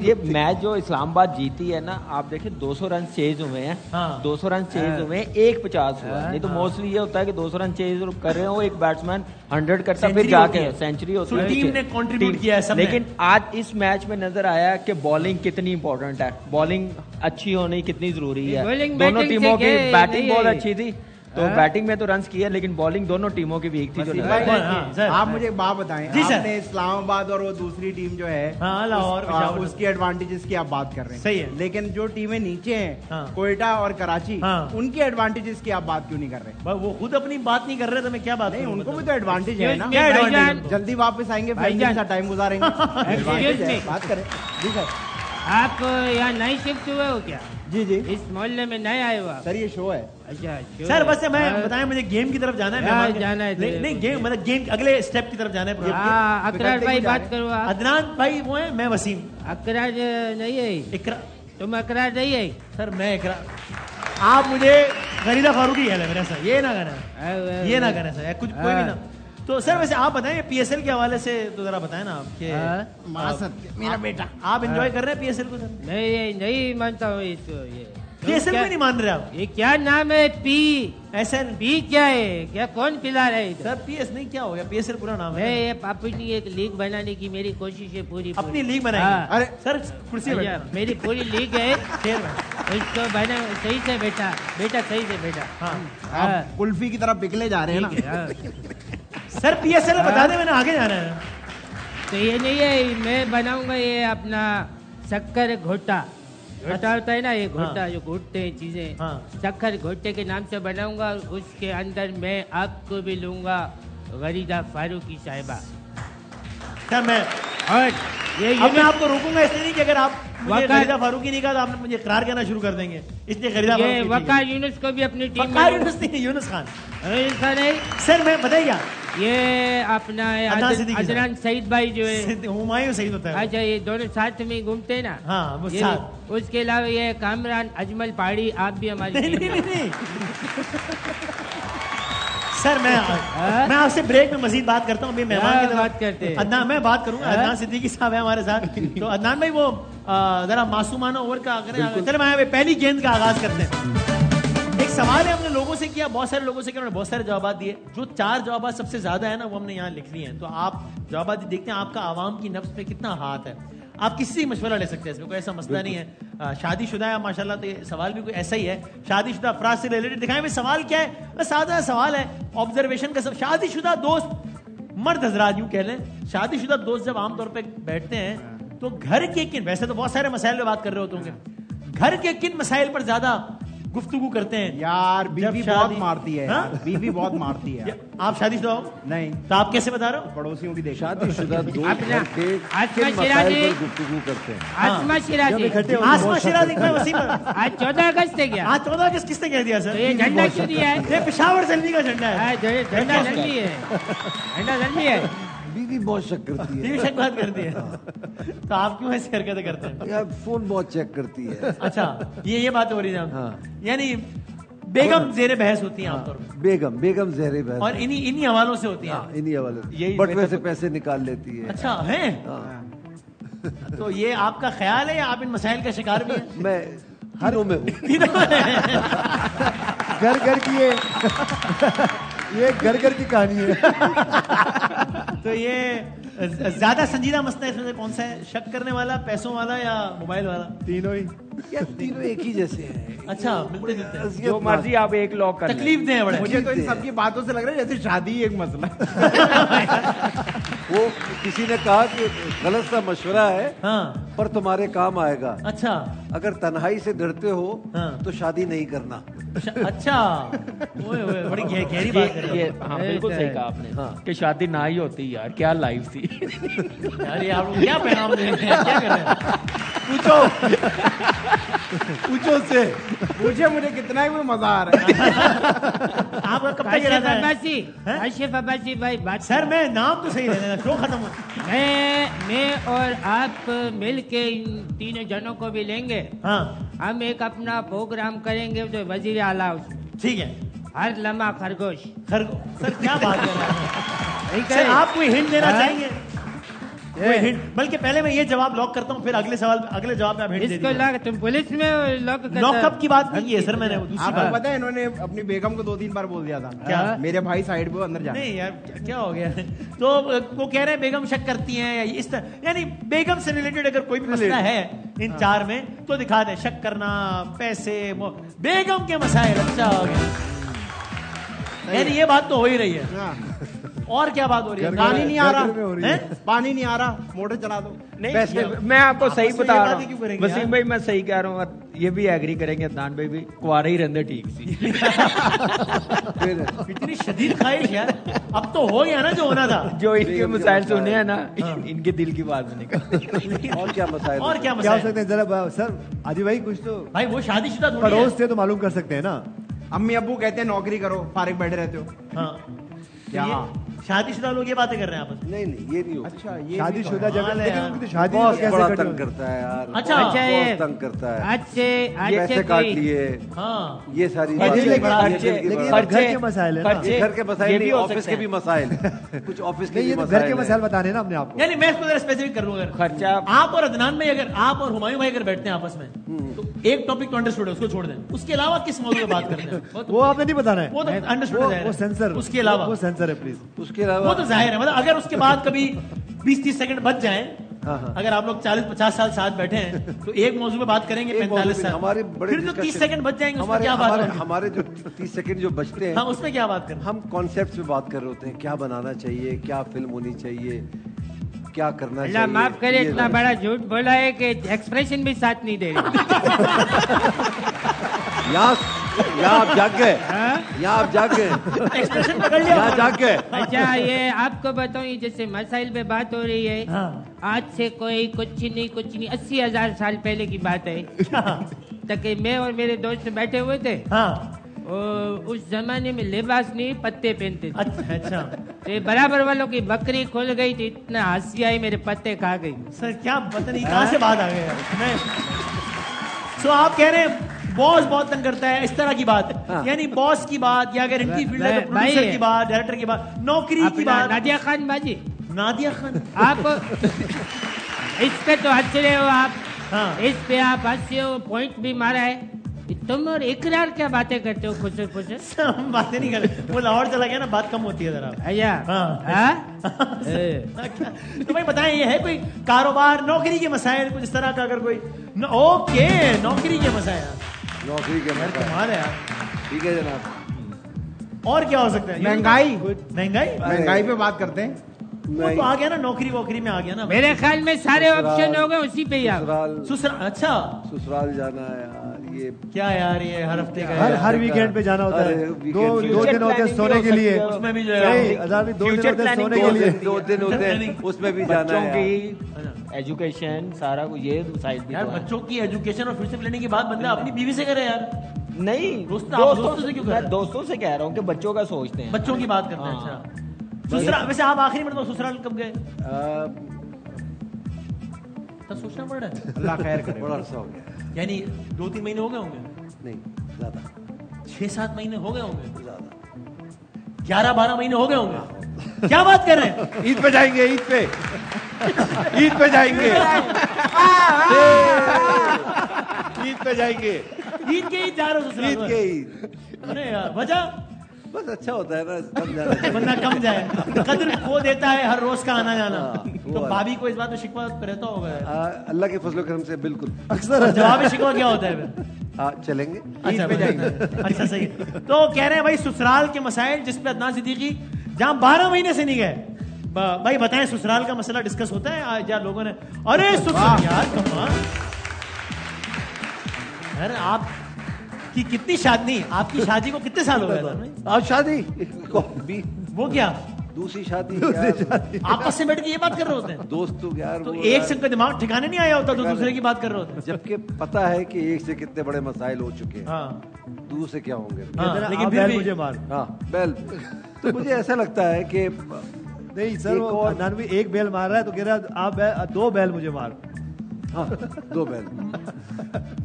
ये मैच जो इस्लामाबाद जीती है ना, आप देखिए 200 रन चेज हुए हैं। 200 रन चेज हुए हैं, 150 हुआ। नहीं तो मोस्टली ये होता है कि 200 रन चेज कर रहे हो, एक बैट्समैन 100 करता फिर जाके सेंचुरी होती है। टीम ने कंट्रीब्यूट किया है सबने। लेकिन आज इस मैच में नजर आया कि बॉलिंग कितनी इंपॉर्टेंट है, बॉलिंग अच्छी होनी कितनी जरूरी है। दोनों टीमों की बैटिंग बहुत अच्छी थी, तो बैटिंग में तो रन्स किया, लेकिन बॉलिंग दोनों टीमों की वीक थी। जो आप मुझे एक बात बताएं, आपने इस्लामाबाद और वो दूसरी टीम जो है लाहौर उसकी एडवांटेजेस की आप बात कर रहे हैं, सही है, लेकिन जो टीमें नीचे हैं कोयटा और कराची, उनकी एडवांटेजेस की आप बात क्यों नहीं कर रहे? वो खुद अपनी बात नहीं कर रहे, तो मैं क्या बात नहीं, उनको भी तो एडवांटेज है ना। क्या एडवांटेज? जल्दी वापस आएंगे, टाइम गुजारेंगे, बात करें। जी सर, आप यहाँ नई शिफ्ट हुए हो क्या? जी जी, इस मोहल्ले में नए आए हो सर? ये शो है। अच्छा सर, बस मैं बताएं, मुझे गेम की तरफ जाना है। जाना है नहीं गेम मतलब गेम अगले स्टेप की तरफ जाना है। अकरार भाई बात करो। अदनान भाई वो है, मैं वसीम। अकरार नहीं है? इकरा, तुम अकरार नहीं है? सर मैं इकरा। आप मुझे गरीदा फारूकी है मेरा सर, ये ना करें, ये ना करें सर, कुछ कोई भी ना। तो सर वैसे आप बताएं पीएसएल के हवाले से तो जरा बताएं ना आपके मेरा बेटा, आप एंजॉय कर रहे हैं पीएसएल को? सर नहीं मानता हूँ इसको। ये पीएसएल में नहीं मान रहे आप? ये क्या नाम है? P SL? पी क्या है? क्या कौन पिला रहा है? सर पीएस नहीं, क्या हो गया? पीएसएल पूरा नाम है। ये अपनी एक लीग बनाने की मेरी कोशिश है पूरी। अपनी लीग बनाएंगे? अरे सर कुर्सी मेरी पूरी लीग है, इसको बना सही से बेटा, सही से बेटा। आप कुल्फी की तरफ पिघले जा रहे हैं ना। सर पीएसएल बता दें, मैंने आगे जाना है। तो ये नहीं है, मैं बनाऊंगा ये अपना शक्कर घोटा होता है ना, ये घोटा जो घोटते हैं चीजें, शक्कर घोटे के नाम से बनाऊंगा। उसके अंदर मैं आपको भी लूंगा, गरीदा फारूकी साहिबा। सर मैं और ये मैं आपको रोकूंगा इसलिए नहीं कि अगर आप मुझे गरीदा फारूकी नहीं कहा तो आप मुझे इकरार करना शुरू कर देंगे, इसलिए गरीदा फारूकी। वकार यूनुस को भी अपनी टीम में। यूनुस नहीं, यूनुस खान। सर मैं बताइए, ये अपना अदनान सईद भाई जो है, हुमायूं सईद होता है। अच्छा, ये दोनों साथ में घूमते हैं ना। हाँ, वो साथ। उसके अलावा ये कामरान अजमल पहाड़ी, आप भी हमारी नहीं। सर मैं आपसे ब्रेक में मजीद बात करता हूँ। मेहमान की बात करते हैं। अदनान, मैं बात करूंगा। अदनान सिद्दीकी साहब है हमारे साथ। तो अदनान भाई वो जरा मासूमाना ओवर का करें। चलो मैं पहली गेंद का आगाज करते हैं। एक सवाल है, हमने लोगों से किया, बहुत सारे लोगों से किया, उन्होंने बहुत सारे जवाब दिए। जो 4 जवाब सबसे ज्यादा है ना, वो हमने यहाँ लिख लिए हैं। तो आप जवाब देखते हैं आपका आवाम की नफ्स पे कितना हाथ है। आप किसी से मशवरा ले सकते हैं, इसमें कोई ऐसा मसला नहीं है। शादीशुदा है माशाल्लाह, तो ये सवाल भी कोई ऐसा ही है। शादीशुदा अफराद से रिलेटेड दिखाएं भाई, सवाल क्या है? बस सादा सवाल है, ऑब्जर्वेशन का सब। शादीशुदा दोस्त, मर्द हजरात यूं कह लें, शादीशुदा दोस्त जब आमतौर पर बैठते हैं तो घर के किन, वैसे तो बहुत सारे मसाइल पे बात कर रहे होते होंगे, घर के किन मसाइल पर ज्यादा गुफ्तगू करते हैं? यार बीवी बहुत मारती है। बीवी बहुत मारती है। आप शादीशुदा हो? नहीं। तो आप कैसे बता रहे हो? पड़ोसियों की देखा। शादीशुदा दोस्त के मसाइल पर गुफ्तगू करते हैं। आसमा शिराजी, आसमा शिराजी का वसीम। आज 14 अगस्त है क्या? आज 14 अगस्त किसने कह दिया सर? ये झंडा क्यों दिया है? ये पेशावर जल्दी का झंडा है। झंडा जल्दी है, झंडा जल्दी है। बीवी बहुत शक करती है। बीवी शक बात करती है। तो आप क्यों ऐसी हरकतें करते हैं? यार फोन बहुत चेक करती है। अच्छा, ये बात हो रही है। यानी बेगम जेरे बहस होती है आमतौर पर। बेगम जेरे बहस, और इन्हीं हवालों से होती है। इन्हीं हवालों, बटवे से पैसे निकाल लेती है। अच्छा है। तो ये आपका ख्याल है या आप इन मसाइल का शिकार भी हैं? मैं तीनों में हूँ। घर की ये घर की कहानी है। तो ये ज्यादा संजीदा मसला इसमें से कौन सा है? शक करने वाला, पैसों वाला या मोबाइल वाला? तीनों ही। यार तीनों एक ही जैसे हैं। अच्छा, मिलते जुलते हैं। जो मर्जी आप एक लॉक कर तकलीफ दे बड़े। मुझे तो इन सबकी बातों से लग रहा है जैसे शादी एक मसला। वो किसी ने कहा कि गलत सा मशवरा है, पर तुम्हारे काम आएगा। अच्छा, अगर तन्हाई से डरते हो तो शादी नहीं करना। अच्छा, ओए बड़ी गहरी बात है ये। हाँ, बिल्कुल सही कहा आपने कि शादी ना ही होती यार, क्या लाइफ थी। यार ये आप लोग क्या पैगाम दे रहे हैं, क्या कर रहे हैं? पूछो से। मुझे कितना ही मजा आ रहा है। आपका का ये अशरफ रहता है। अब्बासी, हैं? अशरफ अब्बासी भाई बात सर मैं नाम तो सही ले लेना, शो खत्म हो। मैं और आप मिल के इन तीनों जनों को भी लेंगे। हाँ हम एक अपना प्रोग्राम करेंगे जो वजीर आला उसमें। ठीक है। हर लम्हा खरगोश। सर क्या बात कर रहे हैं ठीक सर, है। आप कोई हिंट देना हाँ? चाहेंगे? कोई हिंट? बल्कि पहले मैं ये जवाब लॉक करता हूँ, फिर अगले जवाब में आप हिंट दे इसको दीजिए। लॉक, तुम पुलिस में लॉक कर लॉकअप की बात नहीं है सर, मैंने दूसरी आपको बात। पता है इन्होंने अपनी बेगम को 2-3 बार बोल दिया था क्या? मेरे भाई साइड पे अंदर जा। नहीं यार क्या हो गया? तो वो कह रहे हैं बेगम शक करती हैं या इस तरह, यानी बेगम से रिलेटेड अगर कोई भी मसला है इन चार में तो दिखा दे। शक करना, पैसे, बेगम के मसाइल। अच्छा हो गया, यानी ये बात तो हो ही रही है। हाँ। और क्या बात हो रही है? पानी नहीं आ घर में हो रही रहा है। हैं? पानी नहीं आ रहा, मोटर चला दो। नहीं वैसे मैं आपको सही आपस में बता ये रहा बातें क्यों हूँ करेंगे वसीम यार? भाई, मैं सही कह रहा हूँ, ये भी एग्री करेंगे अदनान भाई भी, कुआरे ही रहते ठीक सी। इतनी शदीद ख्वाहिश यार, अब तो हो गया ना जो होना था। जो इनके मसाइल सुने हैं ना, हाँ। इनके दिल की बात में निकल। और क्या मसाइल और क्या क्या हो मसला सकते हैं जरा सर आदि भाई कुछ तो भाई? वो शादीशुदा थोड़ी है। पड़ोस से तो मालूम कर सकते हैं ना। अम्मी अब्बू कहते हैं नौकरी करो, फारिग बैठे रहते हो। हाँ क्या? ये शादीशुदा लोग ये बातें कर रहे हैं आपस में। नहीं नहीं ये नहीं होता। अच्छा ये शादीशुदा कमाल जगह, है लेकिन यार। उनकी तो शादी बॉस कैसे बड़ा कटी तंग होगी? करता है यार। अच्छा। अच्छा, ये- बॉस तंग करता है। आज से पैसे काट कोई लिए, हाँ ये सारी खर्चे, बातें। लेकिन- ये खर्चे, दिल की लेकिन ये बात। तो घर के मसाइल है ना। खर्चे- ये घर के मसाइल ये भी नहीं, हो ऑफिस सकते के भी हैं। मसाइल कुछ ऑफिस के नहीं ये भी तो घर के मसाइल मसाइल है। बताने हैं ना हमने आपको। यानी मैं इसको जरा स्पेसिफिक कर दूं, अगर खर्चा आप और अदनान में, अगर आप और हुमायूं भाई अगर बैठते हैं आपस में तो एक टॉपिक तो अंडरस्टूड है, उसको छोड़ दें। उसके अलावा किस मौजूद पे बात करते हैं वो आपने नहीं बताना है। वो तो अंडरस्टूड है, वो सेंसर, उसके अलावा वो सेंसर है प्लीज। उसके वो अलावा तो जाहिर है, मतलब अगर उसके बाद कभी 20-30 सेकंड बच जाएं, हाँ, हाँ। अगर आप लोग 40-50 साल साथ बैठे हैं तो एक मौजू पे बात करेंगे, एक 45 मौजूद साल, हमारे बड़े फिर जो 30 discussion- सेकंड बच जाएंगे उसमें हमारे क्या बात हमारे होगी? हमारे जो 30 सेकंड जो बचते हैं हाँ उसमें क्या बात करना? हम कॉन्सेप्ट पे बात कर रहे होते हैं, क्या बनाना चाहिए, क्या फिल्म होनी चाहिए, क्या करना अल्लाह चाहिए। माफ करे, ये इतना सारी- बड़ा झूठ बोला है कि एक्सप्रेशन भी साथ नहीं दे रहे। यहाँ आप जाग गए, यहाँ आप जाग गए, एक्सप्रेशन पकड़ लिया यहाँ जाग गए। अच्छा ये आपको बताऊं, ये जैसे मसाइल पे बात हो रही है, हाँ। आज से कोई कुछ नहीं 80,000 साल पहले की बात है। तक मैं और मेरे दोस्त बैठे हुए थे, हाँ और उस जमाने में लिबास नहीं पत्ते पहनते थे। अच्छा अच्छा तो ये बराबर वालों की बकरी खुल गई थी, इतना हंसी आई, मेरे पत्ते खा गई। सर क्या पता नहीं कहाँ से बात आ गई यार। मैं सो आप कह रहे हैं बॉस बहुत तंग करता है, इस तरह की बात है। हाँ। यानी बॉस की बात, या अगर इनकी फील्ड है तो भाई- प्रोड्यूसर की बात, डायरेक्टर की बात, नौकरी की अपना बात। नादिया खान बाजी, नादिया खान, आप इस पे तो हंस रहे हो आप, हाँ। इस पे आप हंसे हो, पॉइंट भी मारा है। तुम और इकरार क्या बातें करते हो खुश खुश? हम बातें नहीं कर रहे, वो लाहौर चला गया ना, बात कम होती है जरा। अया हाँ। हाँ? ए, तो भाई बताएं, ये है कोई कारोबार, नौकरी के मसाइल, कुछ इस तरह का अगर कोई ओके नौकरी के मसाइल। नौकरी के यार मसाइल। कमाल है यार। ठीक है जनाब। और क्या हो सकता है? महंगाई महंगाई महंगाई पे बात करते हैं। वो तो आ गया ना, नौकरी वोकरी में आ गया ना। मेरे ख्याल में सारे ससुराल- ऑप्शन हो गए उसी पे ही आप। ससुराल ससुराल, अच्छा ससुराल जाना है यार, ये क्या यार, ये हर हफ्ते का हर है। हर वीकेंड पे जाना होता अरे, है। वीकेंड दो पे- दो दिन होते हैं सोने के लिए। उसमें भी जो नहीं है आजाद भी 2 दिन Future होते हैं planning सोने के लिए। 2 दिन होते हैं, उसमें भी जाना बच्चों है यार। की एजुकेशन सारा कुछ, ये साइड भी यार तो है। बच्चों की एजुकेशन और फ्यूचर प्लानिंग की बात बंदा अपनी बीवी से करे यार। नहीं दोस्तों से क्यों कर रहे मैं हैं? दोस्तों से कह रहा हूँ कि बच्चों का सोचते हैं। बच्चों की बात करते हैं। हाँ। अच्छा ससुराल, वैसे आप आखिरी में ससुराल कब गए? तब सोचना पड़ रहा है। अल्लाह खैर करे। बड़ा अरसा हो गया। यानी 2-3 महीने हो गए होंगे, नहीं ज्यादा 6-7 महीने हो गए होंगे, ज्यादा। 11-12 महीने हो गए होंगे। क्या बात कर रहे हैं? ईद पे जाएंगे, ईद पे ईद पे जाएंगे, ईद पे जाएंगे, ईद के ईद जा रहे हो ससुराल? ईद के ईद। अरे यार वजह बस अच्छा होता है ना, कम जाना चाहिए। बंदा कम जाए, कदर खो देता है हर रोज का आना जाना। हाँ, वो तो है। भाभी को इस बात में शिकवा रहता होगा यार। अल्लाह के फजल करम से बिल्कुल। अक्सर जवाब शिकवा क्या होता है फिर? चलेंगे, अच्छा ईद पे जाएंगे। अच्छा सही है। तो कह रहे हैं भाई ससुराल के मसाइल, जिसपे अदनान सिद्दीकी जहां 12 महीने से नहीं गए। भाई बताएं, ससुराल का मसला डिस्कस होता है आज? या लोगों ने अरे ससुराल यार कमाल। यार आप की कितनी शादी, आपकी शादी को कितने साल हो गए? आज शादी वो क्या दूसरी शादी आपस में बैठ के ये बात कर रहे होते हैं दोस्तों यार, तो एक से दिमाग ठिकाने नहीं आया होता तो दूसरे की बात कर रहे होते हैं। जबकि पता है कि एक से कितने बड़े मसाइल हो चुके हैं, दूसरे क्या होंगे। लेकिन फिर भी मुझे मार। हाँ बेल, तो मुझे ऐसा लगता है कि नहीं सर, वो अदनान भी एक बेल मार रहा है तो कह रहा है आप 2 बेल मुझे मार। हाँ 2 बेल।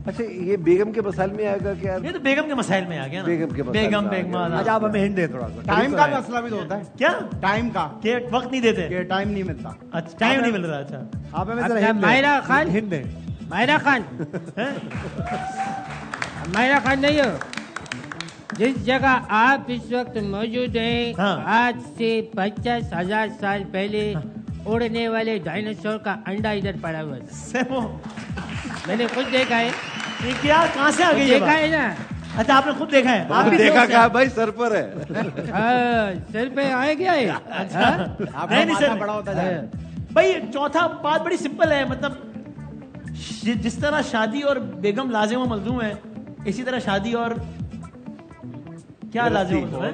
अच्छा ये बेगम के मसाइल में आएगा क्या? ये तो बेगम के मसाइल में आ गया ना। बेगम के मसाइल बेगम में आ बेगम गया। अच्छा आप हमें हिंट दें थोड़ा सा। टाइम का मसला भी तो होता है। क्या टाइम का कि वक्त नहीं देते, कि टाइम नहीं मिलता। अच्छा टाइम नहीं मिल रहा। अच्छा आप हमें अच्छा, जरा हिंट दें। मायरा खान। हिंट दें। मायरा खान मायरा खान नहीं हो। जिस जगह आप इस वक्त मौजूद हैं, आज से 50,000 साल पहले उड़ने वाले डायनासोर का अंडा इधर पड़ा हुआ था। मैंने खुद देखा है। ये क्या, कहाँ से आ गई ये देखा बात? है ना। अच्छा आपने खुद देखा है? आप भी देखा जोश क्या है? भाई, सर पर है। सर पे आए क्या है? अच्छा आपका माथा बड़ा होता जाए। भाई चौथा बात बड़ी सिंपल है, मतलब जिस तरह शादी और बेगम लाजिम व मलजूम है, इसी तरह शादी और क्या लाजिम मलजूम है?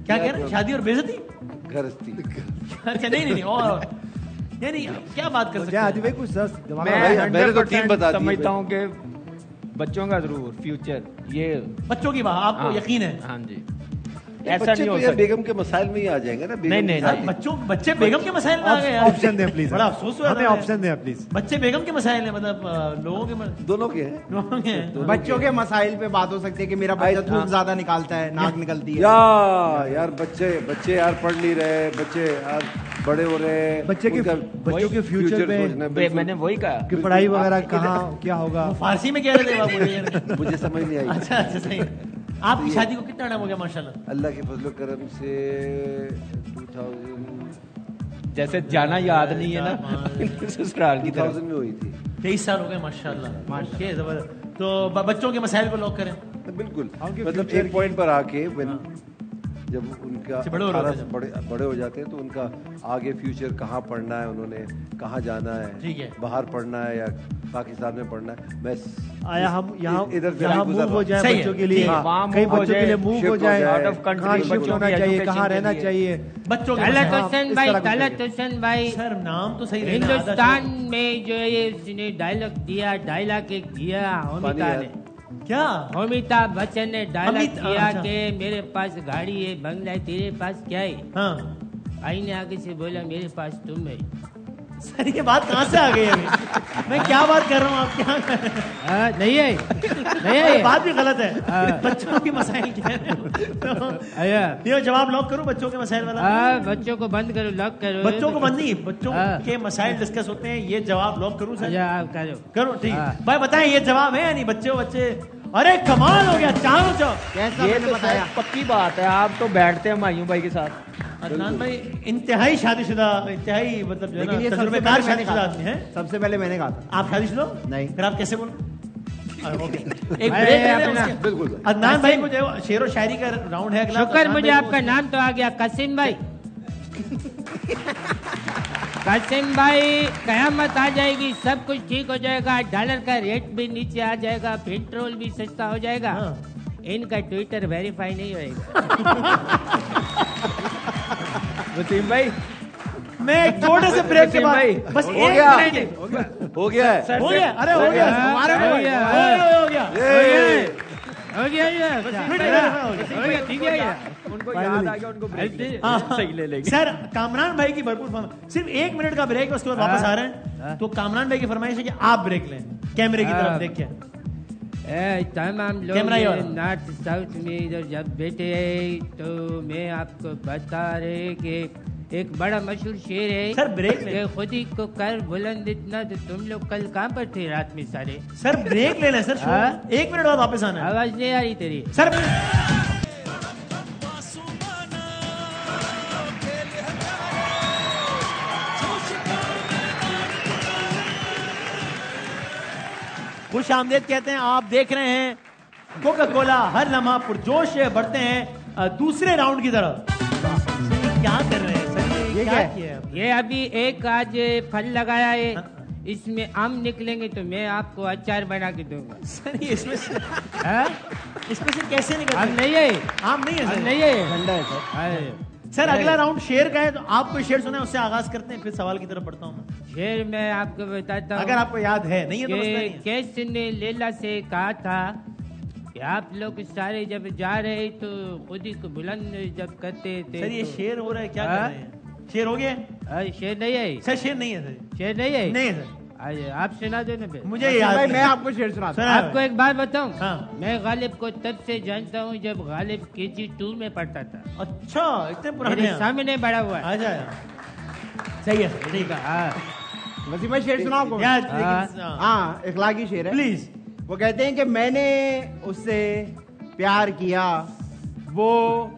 क्या कह रहे हैं? शादी और बेइज्जती? गरस्ती। अच्छा नहीं और नहीं क्या बात कर सकते हैं? आदि भाई कुछ दिमाग मैं मैंने तो टीम बता दी। समझता हूँ कि बच्चों का जरूर फ्यूचर, ये बच्चों की बात आपको यकीन है? हाँ जी, ऐसा ऐसा नहीं हो सकता। बेगम के मसाइल में ही आ जाएंगे ना। नहीं। बच्चे बेगम के मसाइल में आ गए यार। ऑप्शन दें प्लीज। बड़ा अफसोस हुआ हमें था। ऑप्शन दें प्लीज। बच्चे बेगम के मसाइल है, मतलब लोगों के दोनों के हैं। लोगों के हैं। बच्चों के मसाइल पे बात हो सकती है कि मेरा बच्चा थूक ज्यादा निकालता है, नाक निकलती है। यार बच्चे यार पढ़ नहीं रहे, बच्चे यार बड़े हो रहे हैं। बच्चों के फ्यूचर में मैंने वही कहा कि पढ़ाई वगैरह कहाँ क्या होगा। वो फारसी में कह रहे थे बाबू। मुझे समझ नहीं आई। अच्छा सही। आपकी शादी को कितना टाइम हो गया माशाल्लाह? अल्लाह के फजल करम से 2000 जैसे जाना याद नहीं है ना ससुराल की तरफ। 2000 में हुई थी। 23 साल हो गए माशाल्लाह। जबरदस्त। तो बच्चों के मसाइल को लॉक करें। बिल्कुल, मतलब एक पॉइंट पर आके जब उनका 18 बड़े हो जाते हैं तो उनका आगे फ्यूचर कहाँ पढ़ना है, उन्होंने कहाँ जाना है, ठीक है, बाहर पढ़ना है या पाकिस्तान में पढ़ना है। मैं आया हम यहाँ इधर से मूव हो जाए बच्चों के लिए, कई बच्चों के लिए मूव हो जाए, आउट ऑफ कंट्री शिफ्ट होना चाहिए, कहाँ रहना चाहिए बच्चों तलत हुसैन भाई सर नाम तो सही। हिंदुस्तान में जो ये उसने डायलॉग एक दिया अमिताभ ने, क्या अमिताभ बच्चन ने डायलॉग किया कि मेरे पास गाड़ी है, बंगला है, तेरे पास क्या है? हाँ। आई ने आगे से बोला मेरे पास तुम है। सर ये बात कहाँ से आ गई है? मैं क्या बात कर रहा हूँ, आप क्या कर रहे हैं? नहीं है बात भी गलत है। बच्चों के मसाइल क्या है? ये जवाब लॉक करो, बच्चों के मसाइल वाला। बच्चों को बंद करो, लॉक करो। बच्चों को बंद नहीं, बच्चों के मसाइल डिस्कस होते हैं, ये जवाब लॉक करूँ सर? करो ठीक है भाई, बताएं ये जवाब है या नहीं? बच्चे अरे कमाल हो गया, चारों कैसा ये मैंने तो बताया? पक्की बात है, आप तो बैठते हैं मायूं भाई के साथ। अदनान भाई इंतहाई शादीशुदा, इंतहाई मतलब जो है लेकिन ये ना सबसे तजुर्बेकार पहले मैंने शादीशुदा कहा आदमी है। सबसे पहले मैंने कहा था। आप शादीशुदा नहीं, फिर आप कैसे बोल? एक ब्रेक बिल्कुल। अदनान भाई को जो शेर व शायरी का राउंड है अगला। शुक्र मुझे आपका नाम तो आ गया, कासिम भाई। कासिम भाई कयामत आ जाएगी, सब कुछ ठीक हो जाएगा, डॉलर का रेट भी नीचे आ जाएगा, पेट्रोल भी सस्ता हो जाएगा, इनका ट्विटर वेरीफाई नहीं होएगा। वसीम भाई, मैं एक छोटे से ब्रेक के बाद बस हो गया है। अरे हो गया, हो गया, ठीक है। उनको याद आ गया, उनको ब्रेक सही ले लेंगे। सर कामरान भाई की भरपूर सिर्फ 1 मिनट का ब्रेक है, उसके बाद वापस आ रहे हैं। तो कामरान भाई की फरमाइश है कि आप ब्रेक लें, कैमरे की तरफ देख के। तमाम लोग नॉर्थ साउथ में इधर जब बैठे हैं तो मैं आपको बता रहे कि एक बड़ा मशहूर शेर है सर, ब्रेक ले। खुद ही को कर बुलंद इतना, तो तुम लोग कल कहाँ पर थे रात में सारे? सर ब्रेक लेना है सर, 1 मिनट बाद वापस आना है। आवाज नहीं आ रही तेरी सर। खुश आमदेद कहते हैं, आप देख रहे हैं कोका कोला हर लम्हा पुरजोश। बढ़ते हैं दूसरे राउंड की तरफ। क्या कर रहे हैं सर? ये क्या किया? ये अभी एक आज फल लगाया है, इसमें आम निकलेंगे तो मैं आपको अचार बना के दूंगा। सर ये इसमें से कैसे निकल? आम नहीं है, आम नहीं है सर, नहीं है, ठंडा है सर। सर अगला राउंड शेर का है, तो आप कोई शेर सुना है उससे आगाज करते हैं, फिर सवाल की तरफ बढ़ता हूँ मैं। शेर मैं आपको बताता हूँ, अगर आपको याद है, नहीं है तो मसला नहीं है। कैसे ने लैला से कहा था कि आप लोग सारे जब जा रहे तो खुद ही को बुलंद जब करते थे। सर ये शेर हो रहा है, क्या कर रहे हैं? शेर हो गया? शेर नहीं है सर, शेर नहीं है सर, शेर नहीं है। नहीं सर, आप सुना दो ना। मुझे याद भाई नहीं। मैं आपको शेर सुनाता हूँ। आपको एक बात बताऊं, हाँ। मैं गालिब को तब से जानता हूँ जब गालिब KG2 में पढ़ता था। अच्छा, इतने पुराने मेरे हैं। सामने बड़ा हुआ है। आजा, सही है, ठीक है। वसीम भाई शेर सुनाओ आपको? याद, लेकिन हाँ, इखलाकी शेर है। प्लीज। वो कहते हैं कि मैंने उससे प्यार किया, वो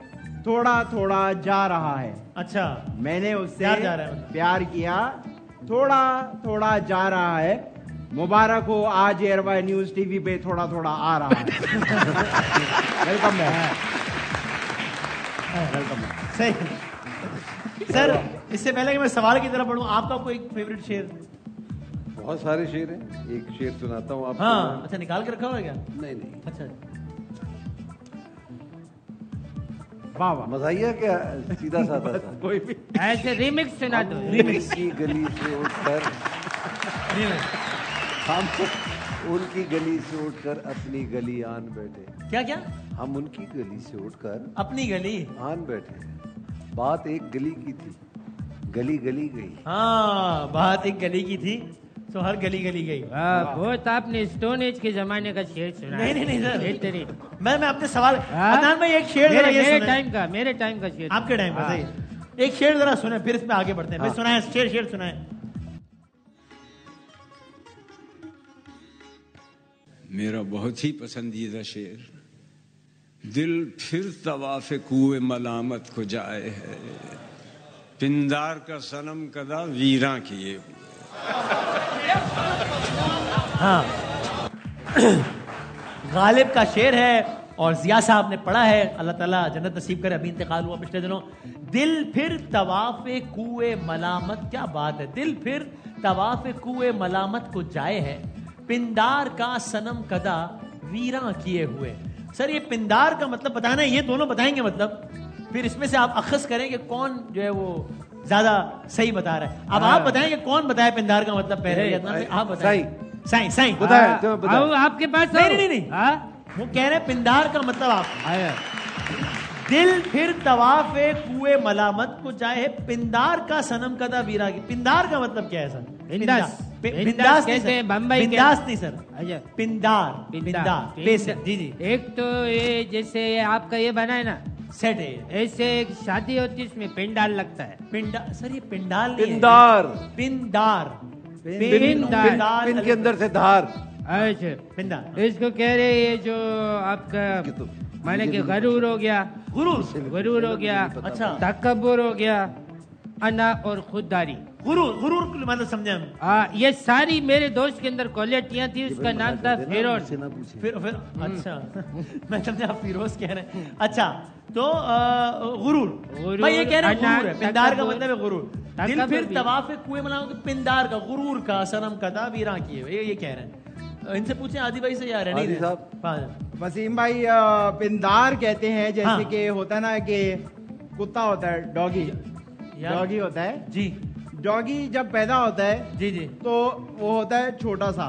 थोड़ा थोड़ा जा रहा है। अच्छा, मैंने उससे प्यार जा रहा है। प्यार किया, थोड़ा थोड़ा जा रहा है। मुबारक हो, आज एयरवाई न्यूज टीवी पे थोड़ा थोड़ा आ रहा है। Welcome back. सही। सर इससे पहले कि मैं सवाल की तरफ बढ़ूं, आपका कोई फेवरेट शेर? बहुत सारे शेर हैं, एक शेर सुनाता हूँ आपको। हाँ, अच्छा, निकाल के रखा हुआ है क्या? नहीं। अच्छा, वाह वाह, मजाइया क्या, सीधा साधा सा। कोई भी ऐसे रिमिक्स सुना दो। रिमिक्स की गली से उठकर हम उनकी गली से उठकर अपनी गली आन बैठे। क्या क्या? हम उनकी गली से उठकर अपनी गली आन बैठे। बात एक गली की थी, गली गली गई। हाँ, बात एक गली की थी, तो हर गली गली गई। बहुत आपने स्टोन एज के जमाने का शेर सुना। नहीं सर, बेहतरीन। मैं अपने सवाल, अदनान भाई एक शेर जरा ये सुनाए। मेरे टाइम का शेर, आपके टाइम का, सही। एक शेर जरा सुने, फिर इसमें आगे बढ़ते हैं। फिर सुनाए शेर सुनाए। मेरा बहुत ही पसंदीदा शेर, दिल फिर तवाफ़े कुए मलामत को जाए है, पिंदार का सनम कदा वीरा किए। हाँ, गालिब का शेर है और जिया साहब ने पढ़ा है। अल्लाह ताला जन्नत नसीब करे। अभी इंतकाल हुआ पिछले दिनों। दिल फिर तवाफ़े कुए मलामत, क्या बात है, दिल फिर तवाफ़े कुए मलामत को जाए है, पिंदार का सनम कदा वीरा किए हुए। सर ये पिंदार का मतलब बताना, ये दोनों बताएंगे मतलब, फिर इसमें से आप अखज़ करें कि कौन जो है वो ज्यादा सही बता रहा है। अब आप बताएंगे कौन बताया पिंदार का मतलब पहले? आप बताएं। साई बताया आपके पास? नहीं, वो कह रहे हैं पिंदार का मतलब आप। दिल फिर तवाफ़े कुए मलामत को जाए है, पिंदार का सनम कदा वीरा की। पिंदार का मतलब क्या है सर? बिंदास कहते हैं, बम्बई बिंदास नहीं सर, पिंदार। जी। एक तो ये जैसे आपका ये बना है ना सेट है, ऐसे एक शादी होती है, उसमें पिंडाल लगता है। पिंडाल सर, ये पिंडाल नहीं है। पिंडार पिन के अंदर से धार। अच्छा, पिंडार इसको कह रहे ये जो आपका माने कि गरूर हो गया, गुरूर हो गया, अच्छा, तकब्बुर हो गया, अना और खुददारी। गुरूर मतलब समझे हम। ये सारी मेरे दोस्त के अंदर क्वालिटियां थी। उसका नाम था फिरोज। फिर अच्छा, मैं समझा आप फिरोज कह रहे हैं। अच्छा, तो गुरूर भाई ये कह रहे हैं गुरूर है। पिंदार का मतलब है गुरूर। दिल फिर तवाफ़े कुए मलामत को, पिंदार का, गुरूर का सनम कदा वीरा किए, ये कह रहे हैं। इनसे पूछे आदि भाई से, यार नहीं साहब। वसीम भाई, पिंदार कहते हैं जैसे कि होता ना कि कुत्ता होता है, डॉगी होता है जी। डॉगी जब पैदा होता है जी, तो वो होता है छोटा सा,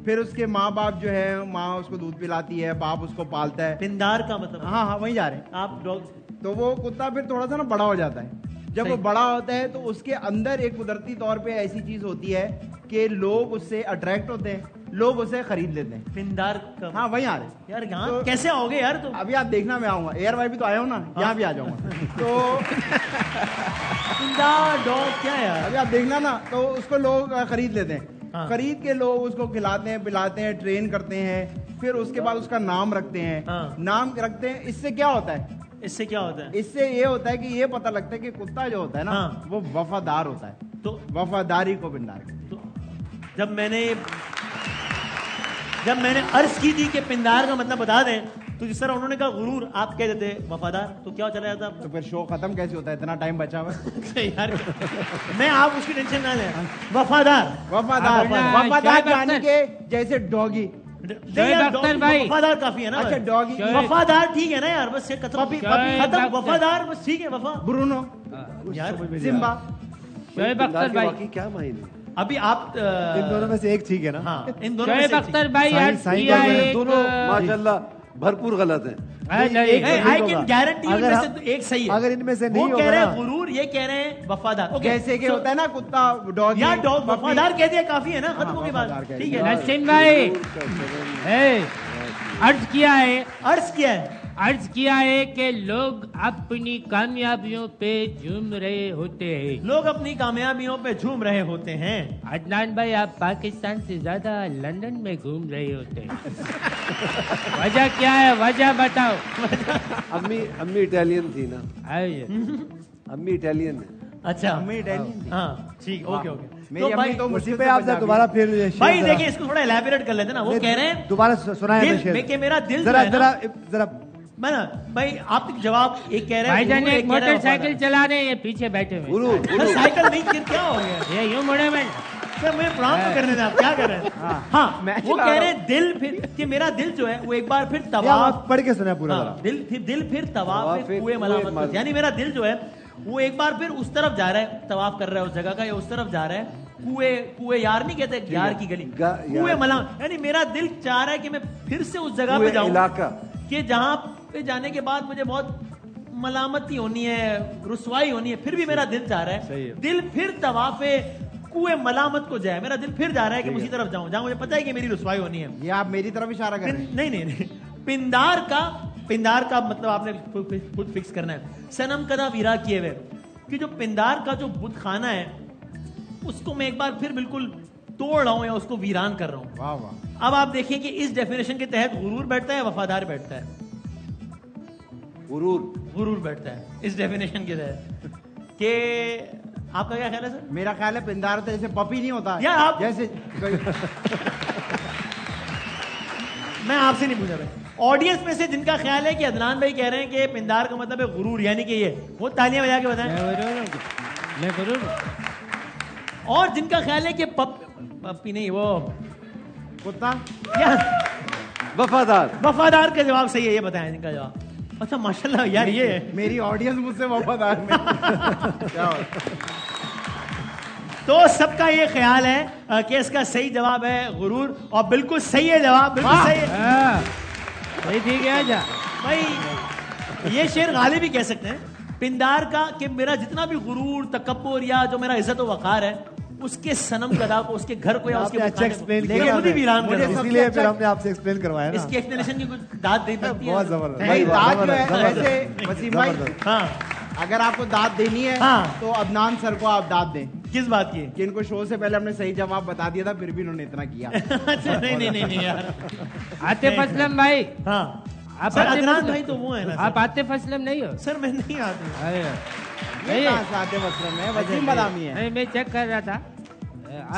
फिर उसके माँ बाप जो है, माँ उसको दूध पिलाती है, बाप उसको पालता है। पिंदार का मतलब? हाँ, वहीं जा रहे हैं आप डॉग। तो वो कुत्ता फिर थोड़ा सा ना बड़ा हो जाता है। जब वो बड़ा होता है तो उसके अंदर एक कुदरती तौर पे ऐसी चीज होती है कि लोग उससे अट्रैक्ट होते हैं, लोग उसे खरीद लेते हैं। पिंदार का? हाँ, वहीं आ रहे हैं यार। यहाँ तो कैसे आओगे यार तुम? अभी आप देखना, मैं आऊंगा। एयर वाई भी तो आया हूँ ना, यहाँ भी आ जाऊंगा। तो पिंदार डॉग क्या यार? अभी आप देखना ना, तो उसको लोग खरीद लेते हैं। खरीद के लोग उसको खिलाते हैं, पिलाते हैं, ट्रेन करते हैं, फिर उसके बाद उसका नाम रखते हैं। नाम रखते हैं, इससे क्या होता है? इससे ये होता है कि ये पता लगता है कि कुत्ता जो होता है ना, वो वफादार होता है। तो वफादारी को पिंदार कहते हैं। जब मैंने अर्ज की थी कि पिंदार का मतलब बता दें, तो जिस तरह उन्होंने कहा गुरूर, आप कह देते वफादार, तो क्या चला जाता? तो फिर शो खत्म कैसे होता है? इतना टाइम बचा हुआ यार। मैं, आप उसकी टेंशन ना लें। वफादार यानी कि जैसे अख्तर भाई वफादार काफी है ना। अच्छा डॉगी वफादार ठीक है ना यार, बस ये खत्म वफादार बस ठीक है। वफा ब्रूनो यार सिम्बा शोएब अख्तर भाई बाकी क्या मायने? अभी आप इन दोनों में से एक ठीक है ना? हाँ इन दोनों में शोएब से अख्तर भाई दोनों माशाल्लाह भरपूर गलत है। आई कैन गारंटी अगर इनमें से तो एक सही है। अगर इनमें से वो नहीं कह होगा रहे ना, हैं गुरूर, ये कह रहे हैं वफादार। जैसे कि होता है ना कुत्ता डॉग यार डॉग वफादार कह दिया काफी है ना, खत्म हो गई बात। ठीक है नसीम भाई अर्ज किया है, अर्ज किया है कि लोग अपनी कामयाबियों पे झूम रहे होते हैं। लोग अपनी कामयाबियों पे झूम रहे होते हैं। अदनान भाई आप पाकिस्तान से ज्यादा लंदन में घूम रहे होते हैं। वजह क्या है, वजह बताओ। अम्मी इटालियन थी ना, आइए। अम्मी इटालियन है। अच्छा अम्मी इटालियन थी। हाँ ठीक, ओके ओके। मेरी अम्मी तो उसी मुश्किल पे से आपसे दोबारा फिर भाई देखिए इसको थोड़ा एलैबोरेट कर लेते ना। वो कह रहे हैं दोबारा सुनाए दिल, मेरा दिल जरा जो है जरा ना, जरा मैं ना भाई आप जवाब एक कह रहे हैं भाईजान एक एक कह रहे हैं मोटरसाइकिल चला रहे हैं, ये पीछे बैठे हुए। वफादार। साइकिल नहीं, फिर क्या हो गया? ये यूं मुड़े में सर मैं प्रणाम तो करने दें, आप क्या कर रहे हैं? हाँ वो कह रहे हैं दिल फिर कि मेरा दिल जो है वो एक बार फिर तवाफ पढ़ के सुना पूरा हाँ, दिल फिर तवाफ कुए मलामत, यानी मेरा दिल जो है वो एक बार फिर उस तरफ जा रहा है, तवाफ कर रहा है उस जगह का, या उस तरफ जा रहा है। कुए यार नहीं कहते, यार की गली, कुए मलामत, यानी मेरा दिल चाह रहा है कि मैं फिर से उस जगह पे जाऊं कि जहां पे जाने के बाद मुझे बहुत मलामती होनी है, रुसवाई होनी है, फिर भी मेरा दिल चाह रहा है दिल फिर तवाफे कुए मलामत को जाए। मेरा दिल फिर जा रहा है कि मैं उसी तरफ जाऊं जहां मुझे पता है कि मेरी रुसवाई होनी है। ये आप मेरी तरफ इशारा कर रहे हैं। नहीं पिंदार का मतलब आपने खुद फिक्स करना है। सनम कदा वीरा किए हुए कि जो पिंदार का जो बुत खाना है उसको मैं एक बार फिर बिल्कुल तोड़ रहा हूं या उसको वीरान कर रहा हूं। वाह वाह। अब आप देखिए कि इस डेफिनेशन के तहत गुरूर बैठता है, वफादार बैठता है? गुरूर बैठता है इस डेफिनेशन के तहत। कि आपका क्या ख्याल है सर? मेरा ख्याल है पिंदार तो जैसे पपी नहीं होता यार आप जैसे मैं आपसे नहीं पूछा भाई, ऑडियंस में से जिनका ख्याल है कि अदनान भाई कह रहे हैं कि पिंदार का मतलब है गुरूर, यानी कि ये वो तालियां बजा के बताएं। मैं गुरूर। और जिनका ख्याल है कि पप्पी नहीं, वो कुत्ता वफादार का जवाब सही है, ये बताएं जिनका जवाब। अच्छा माशाल्लाह यार, ये मेरी ऑडियंस मुझसे वफादार नहीं। क्या तो सबका ये ख्याल है कि इसका सही जवाब है गुरूर, और बिल्कुल सही है जवाब, बिल्कुल सही है। सही ठीक है जा भाई ये शेर गालिब भी कह सकते हैं पिंदार का कि मेरा जितना भी गुरूर तकब्बुर या जो मेरा इज्जत व वकार है उसके सनम कदा को, उसके घर को या उसके अच्छा एक्सप्लेन लेकिन खुद ही वीरान कर रहा हूं। इसलिए फिर हमने आपसे एक्सप्लेन करवाया ना। इसकी एक्सप्लेनेशन की कुछ दाद दे सकती है? बहुत जबरदस्त। नहीं, दाद जो है वैसे वसीम भाई, हाँ अगर आपको दाद देनी है हाँ। तो अदनान सर को आप दाद दें। किस बात की? कि इनको शो से पहले हमने सही जवाब बता दिया था, फिर भी इन्होंने इतना किया। अच्छा नहीं यार। आतिफ असलम भाई। हाँ आप सर अदनान भाई तो वो है ना। आप आतिफ असलम नहीं हो? सर मैं नहीं आती। ये कहाँ से आतिफ असलम है? वसीम बदामी है। नहीं, मैं चेक कर रहा था।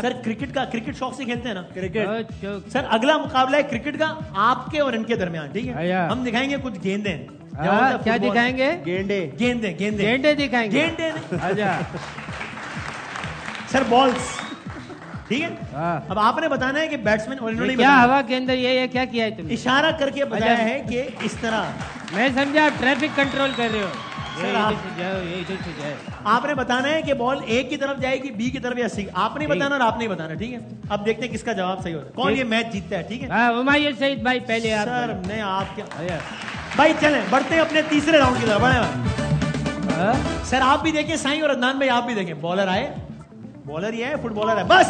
सर क्रिकेट शौक से खेलते हैं ना? क्रिकेट सर अगला मुकाबला है क्रिकेट का आपके और इनके दरमियान, ठीक है? हम दिखाएंगे कुछ गेंदें। क्या दिखाएंगे? गेंदे दिखाएंगे। अच्छा सर बॉल्स, ठीक है? अब आपने बताना है कि बैट्समैन और इन्होंने क्या हवा के अंदर ये क्या किया है तुमने? इशारा करके बताया है कि इस तरह। मैं समझा आप ट्रैफिक कंट्रोल कर रहे हो। सर आपने बताना है कि बॉल ए की तरफ जाएगी, बी की तरफ या सी। आपने बताना और आपने बताना, ठीक है? अब देखते हैं किसका जवाब सही होता है, कौन ये मैच जीतता है, ठीक है? हुमायूं सईद भाई पहले आप। सर मैं आप क्या भाई, चलें बढ़ते हैं अपने तीसरे राउंड की तरफ। बढ़े सर, आप भी देखें साईं और अदनान भाई आप भी देखें। बॉलर आए, बॉलर ही है, फुटबॉलर है, बस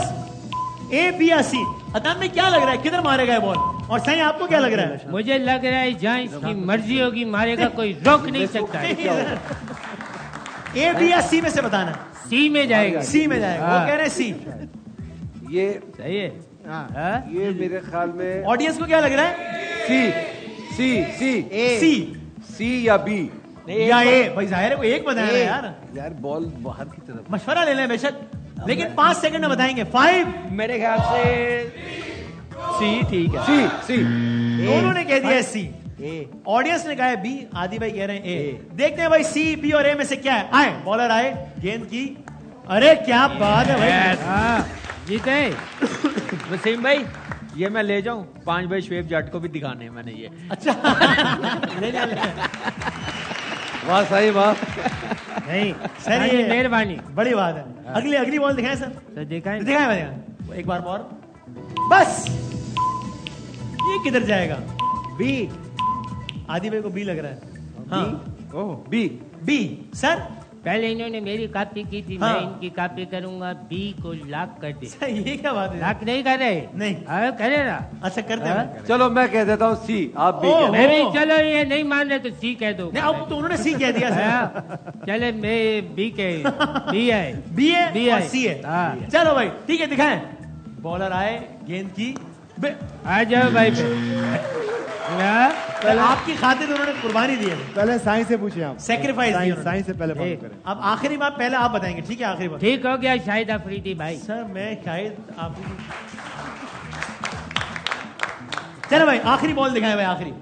ए बी या सी। अदनान में क्या लग रहा है किधर मारेगा ये बॉल, और साईं आपको क्या लग रहा है? मुझे लग रहा है जहाँ इसकी मर्जी होगी मारेगा, कोई रोक नहीं सकता। ए बी या सी में से बताना। सी में जाएगा। सी में जाएगा, वो कह रहे हैं सी। ये सही है। ये मेरे ख्याल में ऑडियंस को क्या लग रहा है? सी या बी या ए। भाई जाहिर है कोई एक बताया यार बॉल बाहर की तरफ। मशवरा ले लें बेशक, लेकिन 5 सेकंड में बताएंगे। 5 मेरे ख्याल से सी ठीक है। सी दोनों ने कह दिया सी, ऑडियंस ने कहा है बी, आदि भाई कह रहे हैं ए। देखते हैं भाई सी बी और ए में से क्या है। आए बॉलर आए, गेंद की, अरे क्या बात है भाई, जीते। वसीम भाई ये मैं ले जाऊं 5 भाई श्वेब जट को भी दिखाने हैं मैंने ये। अच्छा वाह सही वाह। नहीं सर ये मेहरबानी, बड़ी बात है। अगली बॉल दिखाएं सर। तो दिखाएं एक बार और बस। ये किधर जाएगा? बी। आदि भाई को बी लग रहा है। हाँ ओह बी। B sir. पहले इन्होंने मेरी कॉपी की थी, हाँ। मैं इनकी कॉपी करूंगा। बी को लॉक कर दे। सर ये क्या बात है? लॉक नहीं कर रहे? नहीं। करे ना। अच्छा करते हैं। चलो मैं कह देता हूँ सी, आप बी ओह, कह मैं भी ओह। चलो ये नहीं मान रहे तो सी कह दो। नहीं अब तो उन्होंने सी कह दिया सर। हाँ, चले मैं बी है। बी है बी और है। सी है। हाँ। चलो भाई ठीक है दिखाएं। बॉलर आए, गेंद की आ जाओ भाई पे। पहले आपकी खातिर उन्होंने कुर्बानी दी है। पहले साइंस से पूछिए आप। Sacrifice दिया उन्होंने। साइंस से पहले फॉलो करें। अब आखिरी बात पहले आप बताएंगे, ठीक है? आखिरी बात। ठीक हो गया शाहिद अफरीदी भाई। सर मैं शायद आप चलो भाई आखिरी बॉल दिखाएं भाई आखिरी।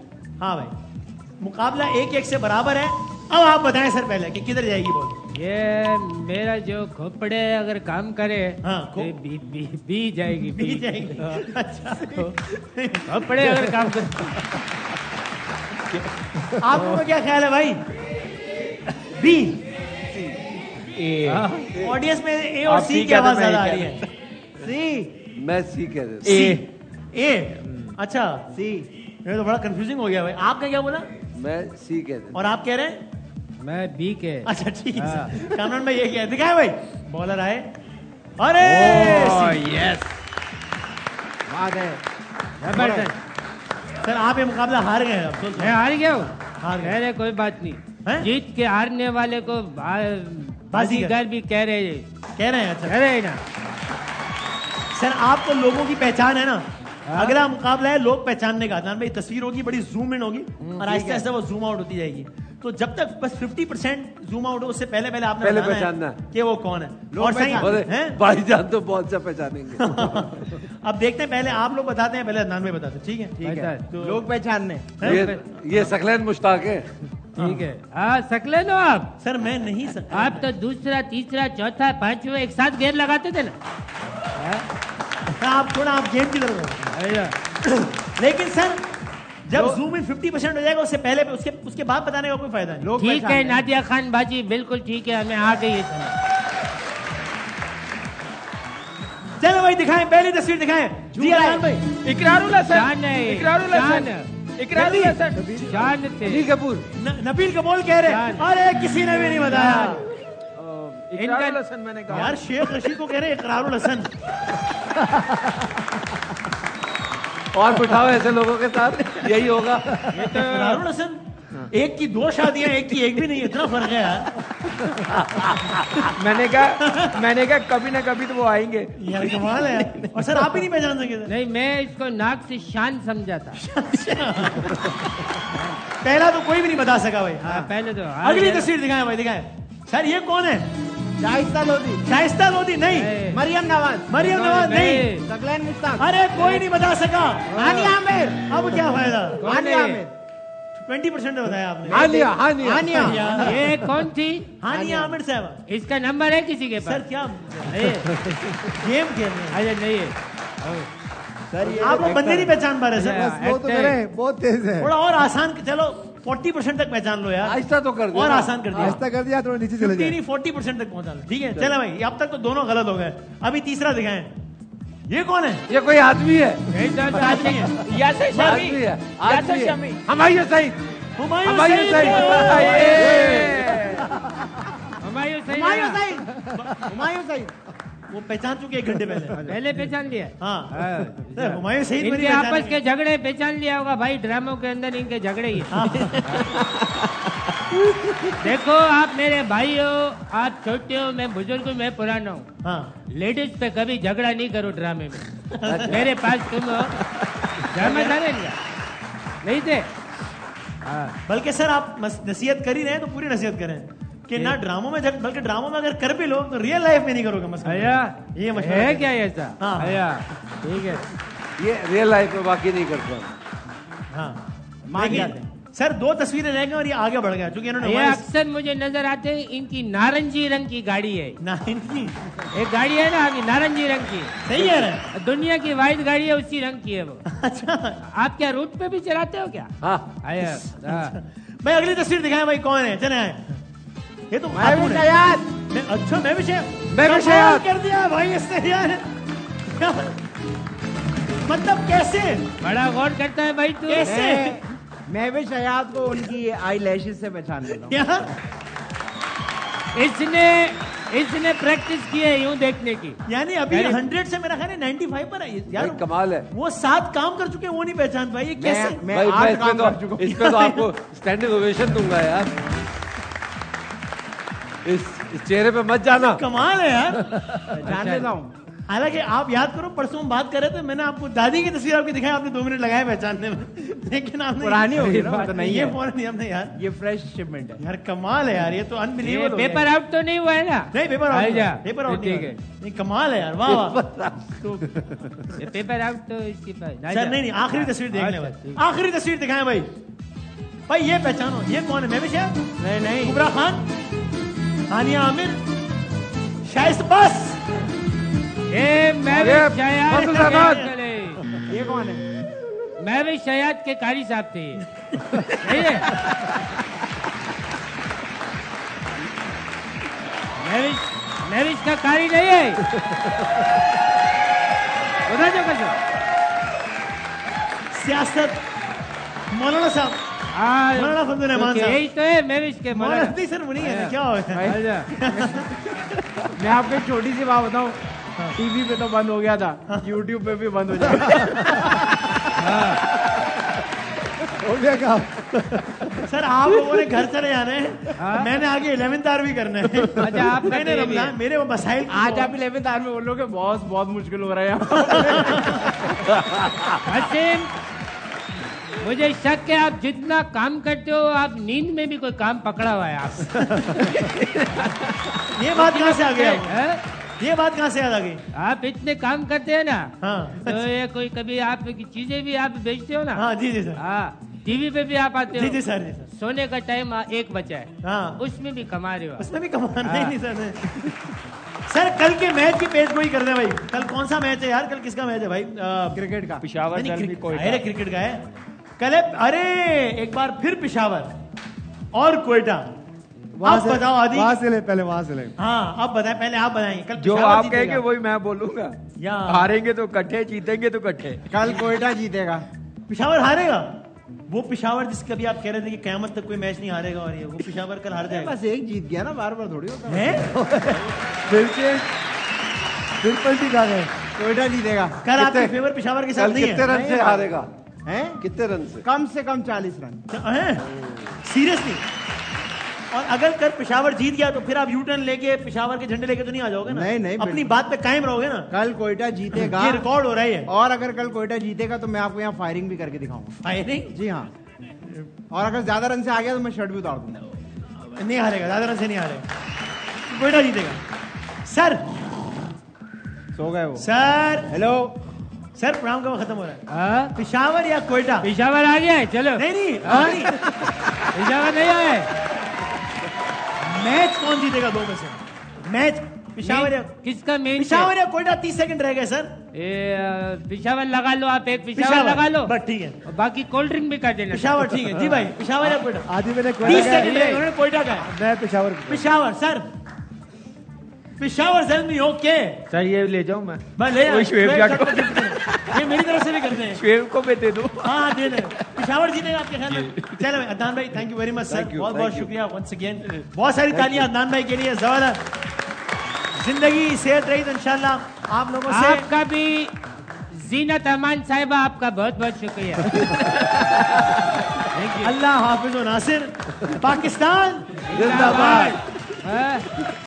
हाँ भाई मुकाबला 1-1 से बराबर है। अब आप बताएं सर पहले कि किधर जाएगी बॉल। ये मेरा जो खोपड़े अगर काम करे हाँ, तो बी जाएगी। बी जाएगी। अच्छा खोपड़े अगर काम करे। आपको क्या ख्याल है भाई? बी। ऑडियंस में ए और सी की आवाज ज्यादा आ रही है। सी। मैं सी कह देता हूँ। ए। अच्छा सी। ये तो बड़ा कंफ्यूजिंग हो गया भाई। आपने क्या बोला? मैं सी कह देता हूँ। और आप कह रहे हैं? मैं बी के। अच्छा ठीक है हाँ। सर। कानून में ये क्या है दिखाए भाई। बॉलर आए। अरे यस जबरदस्त। सर आप ये मुकाबला हार गए हैं। अफसोस मैं हार गया हूँ। हार गए। अरे कोई बात नहीं, हैं? जीत के हारने वाले को बाजीगर भी कह रहे हैं। अच्छा कह रहे हैं ना। सर आपको लोगों की पहचान है ना। अगला मुकाबला है लोग पहचानने का। भाई तस्वीर होगी, बड़ी जूम इन होगी और आहिस्ता आहिस्ता वो जूम आउट होती जाएगी। तो जब तक बस 50% जूम आउट हो उससे पहले आपने पहले बताना पहचानना है कि वो कौन है। और सही भाईजान तो बहुत सा पहचानेंगे। अब देखते हैं, पहले आप लोग बताते हैं, पहले अदनान भाई बताते हैं। ठीक है ठीक है। तो लोग पहचानने ये सकलैन मुश्ताक है। ठीक है। हाँ सकले नो आप। सर मैं नहीं सकता। आप तो दूसरा तीसरा चौथा पांचवा एक साथ घेर लगाते थे ना। आप थोड़ा आप गेम की तरफ। लेकिन सर जब जूम इन 50% हो जाएगा उससे पहले उसके बाद बताने का कोई फायदा नहीं। ठीक है नादिया खान बाजी बिल्कुल ठीक है, हमें आ गई है समझ। चलो भाई दिखाएं, पहली तस्वीर दिखाएं। जी अदनान भाई। इकरारुल हसन। जान है। इकरारुल हसन। इकरारुल हसन। जान थे। नबील कपूर। नबील कपूर कह रहे। अरे किसी ने भी नहीं बताया। इकरारुल हसन मैंने कहा। यार शेख रशीद को कह रहे इकरारुल हसन। और बिठाओ ऐसे लोगों के साथ, यही होगा। इकरारुल हसन एक की 2 शादियां, एक की 1 भी नहीं, इतना फर्क है यार। मैंने कहा कभी ना कभी तो वो आएंगे यार कमाल है यार। और सर आप भी नहीं पहचान सके थे? नहीं मैं इसको नाक से शान समझा था। पहला तो कोई भी नहीं बता सका भाई। हाँ पहले तो अगली तस्वीर दिखाएं भाई, दिखाएं। सर ये कौन है? शाइस्ता लोधी। शाइस्ता लोधी नहीं। मरियम नवाज। मरियम नवाज नहीं। सकलैन मुश्ताक। अरे कोई नहीं बता सका। हानिया आमिर। अब क्या फायदा? हानिया आमिर। 20% बताया आपने। हानिया। ये कौन थी? हानिया आमिर साहब। इसका नंबर है किसी के पास? सर क्या गेम खेल रहे हैं? अरे नहीं है सर ये आप लोग बंदे नहीं पहचान पा रहे सर। वो तो मेरे बहुत तेज है। थोड़ा और आसान, चलो 40% तक पहचान लो यार। आहिस्ता तो कर दिया, और आसान कर दिया। आहिस्ता कर दिया, थोड़ा नीचे चले जाए। 40% तक पहुंचा लो। ठीक है चलो भाई, अब तक तो दोनों गलत हो गए। अभी तीसरा दिखाएं। ये कौन है? ये कोई आदमी है। आदमी है। यासर शमी। आदमी है। यासर शमी। हमायूं सईद। हुमायूं हमायूं सईद। हुमायूं सईद वो पहचान चुके 1 घंटे पहले। पहले पहचान लिया। हाँ हुमायूं सईद इनके आपस के झगड़े पहचान लिया होगा भाई, ड्रामों के अंदर इनके झगड़े ही देखो आप मेरे भाई हो, आप छोटे हो, मैं बुजुर्ग हूँ, मैं पुराना हूँ। हाँ लेडीज पे कभी झगड़ा नहीं करो ड्रामे में। मेरे पास तुम हो ड्रामा था नहीं थे। बल्कि सर आप नसीहत कर ही रहे हैं तो पूरी नसीहत करें कि ना ड्रामों में बल्कि ड्रामों में अगर कर भी लो तो रियल लाइफ में नहीं करोगे मसला। ये मसला है क्या ऐसा? हाँ ठीक है। ये रियल लाइफ में बाकी नहीं करता। हाँ लेकिन सर 2 तस्वीरें रह गई और ये आगे बढ़ गया क्योंकि इन्होंने ये अक्सर मुझे नजर आते हैं, इनकी नारंगी रंग की गाड़ी है। एक गाड़ी है ना आपकी नारंगी रंग की। सही है, दुनिया की वाइट गाड़ी है, उसी रंग की है वो। अच्छा, आप क्या रूट पे भी चलाते हो क्या? हाँ भाई अगली तस्वीर दिखाएं भाई, कौन है? चले आए, ये तो मैं भी शायद। अच्छा मैं भी शायद कर दिया भाई इसने यार। मतलब कैसे? बड़ा गौर करता है भाई तू। कैसे? मैं भी शायद को उनकी आई लैशेस से पहचान लेता हूँ। क्या? इसने प्रैक्टिस की है यूं देखने की। यानी अभी 100 से मेरा ख्याल है 95 पर है यार। कमाल है, वो 7 काम कर चुके हैं, वो नहीं पहचान पाए। ये कैसे? मैं 8 काम कर चुका हूँ। इस पे तो आपको स्टैंडिंग ओवेशन दूंगा यार। इस चेहरे पे मत जाना, कमाल है यार। जान लेता हूँ। हालांकि आप याद करो, परसों हम बात कर रहे थे, मैंने आपको दादी की तस्वीर आपकी दिखाई, आपने 2 मिनट लगाए पहचानने में, लेकिन आपने पुरानी होगी ना, तो नहीं ये है। फोन नहीं हमने यार। ये फ्रेश शिपमेंट है यार कमाल है यार, ये तो अनबिलीवेबल। पेपर आउट तो नहीं हुआ है ना? नहीं पेपर आउट, पेपर आउट ठीक है। नहीं, कमाल है यार, वाह वाह। तो पेपर आउट तो इसके पास। सर नहीं, आखिरी तस्वीर देख ले भाई, आखिरी तस्वीर दिखाएं भाई। भाई ये पहचानो, ये कौन है? मैं भी शायद नहीं कुबरा खान, हानिया आमिर, शाइस्त बस। मैं भी शायद। ये कौन है? मैं भी शायद के कारी साहब थे। सही है? मैं भी इसका कारी नहीं है। बता दो कैसे? सियासत मौलाना साहब, मौलाना फजल रहमान साहब, यही तो है। मैं भी इसके मौलाना नहीं सर, वो नहीं है, क्या हो गया? मैं आपको एक छोटी सी बात बताऊं, टीवी पे तो बंद हो गया था, यूट्यूब पे भी बंद हो जाएगा। हो गया काम। सर आप लोगों ने घर चले जाना है, मैंने आगे 11th आवर भी करना है। अच्छा, आप मैंने रमजान, मेरे वो मसाइल। आज आप 11th आवर में बोलोगे बॉस बहुत मुश्किल हो रहा है। हसीम, मुझे शक है आप जितना काम करते हो, आप नींद में भी कोई काम पकड़ा हुआ है आप। ये बात कहाँ से आ गया? है? ये बात कहाँ से याद आ गई? आप इतने काम करते हैं ना। हाँ। तो ये कोई कभी आप की चीजें भी आप बेचते हो ना। हाँ जी जी सर। हाँ, टीवी पे भी आप आते हो। जी जी सर, जी सर। सोने का टाइम 1 बचा है। हाँ, उसमें भी कमा रहे हो। उसमें भी कमा नहीं सर नहीं। सर कल के मैच की पेज गोई कर दे भाई। कल कौन सा मैच है यार? कल किसका मैच है भाई? क्रिकेट का। पिशावर अरे क्रिकेट का है कल है। अरे एक बार फिर पिशावर और कोयटा। आप बताओ आदि, वहां से ले, पहले वहां से ले। हाँ अब बताएं, पहले आप बताएंगे। कल जो पिशावर आप जीतेगा। कहेंगे वही मैं बोलूंगा। या हारेंगे तो इकट्ठे, जीतेंगे तो इकट्ठे। कल कोयटा जीतेगा। पिशावर हारेगा। वो पिशावर जिसके अभी आप कह रहे थे कि क़यामत तक कोई मैच नहीं हारेगा, और ये वो पिशावर कल हार जाएगा। बस एक जीत गया ना, बार बार थोड़ी होता है। बिल्कुल ठीक आ गए। कोयटा जीतेगा। कल आपके फेवर पिशावर के साथ नहीं कितने है। रन से हारेगा? हैं? कितने रन से? कम 40 रन। सीरियसली? और अगर कल पिशावर जीत गया तो फिर आप यू टर्न लेके पिशावर के झंडे लेके तो नहीं आ जाओगे ना? नहीं, अपनी बात पे कायम रहोगे ना? कल कोयटा जीतेगा। ये रिकॉर्ड हो रहा है। और अगर कल कोयटा जीतेगा तो मैं आपको यहाँ फायरिंग भी करके दिखाऊंगा। फायरिंग? जी हाँ। और अगर ज्यादा रन से आ गया तो मैं शर्ट भी उतार दूंगा। नहीं हारेगा, ज्यादा रन से नहीं हारेगा, कोयटा जीतेगा। सर सो गए वो। सर हेलो सर, प्रोग्राम कब खत्म हो रहा है? हाँ? पिशावर या कोयटा? पिशावर आ गया है, चलो। नहीं पिशावर नहीं आए। मैच कौन जीतेगा 2 में से? मैच पिशावर या किसका मेन? पिशावर या कोयटा? 30 सेकंड रह गए सर। पिशावर लगा लो आप, एक पिशावर लगा लो। बस ठीक है, और बाकी कोल्ड ड्रिंक भी कर देना। पिशावर ठीक है जी भाई। पिशावर या कोयटा? आदि मैंने 30 सेकंड रह गए, उन्होंने कोयटा का है। मैं पेशावर। पिशावर सर, पिशावर जल्द में ओके सर ये ले जाऊं मैं? बस ले वही शुएब जाट को। ये मेरी तरफ से भी करते हैं। शुएब को मैं दे दूं? हाँ दे दे। पिशावर जीतेगा आपके ख्याल में? चलो भाई, अदनान भाई thank you very much sir, बहुत बहुत शुक्रिया वंस अगेन। बहुत सारी तालियां अदनान भाई के लिए। जबरदस्त जिंदगी सेहत रही तो इंशाल्लाह आप लोगों से। आपका भी जीनत अमान साहिबा, आपका बहुत बहुत शुक्रिया। अल्लाह हाफिज व नासिर। पाकिस्तान जिंदाबाद।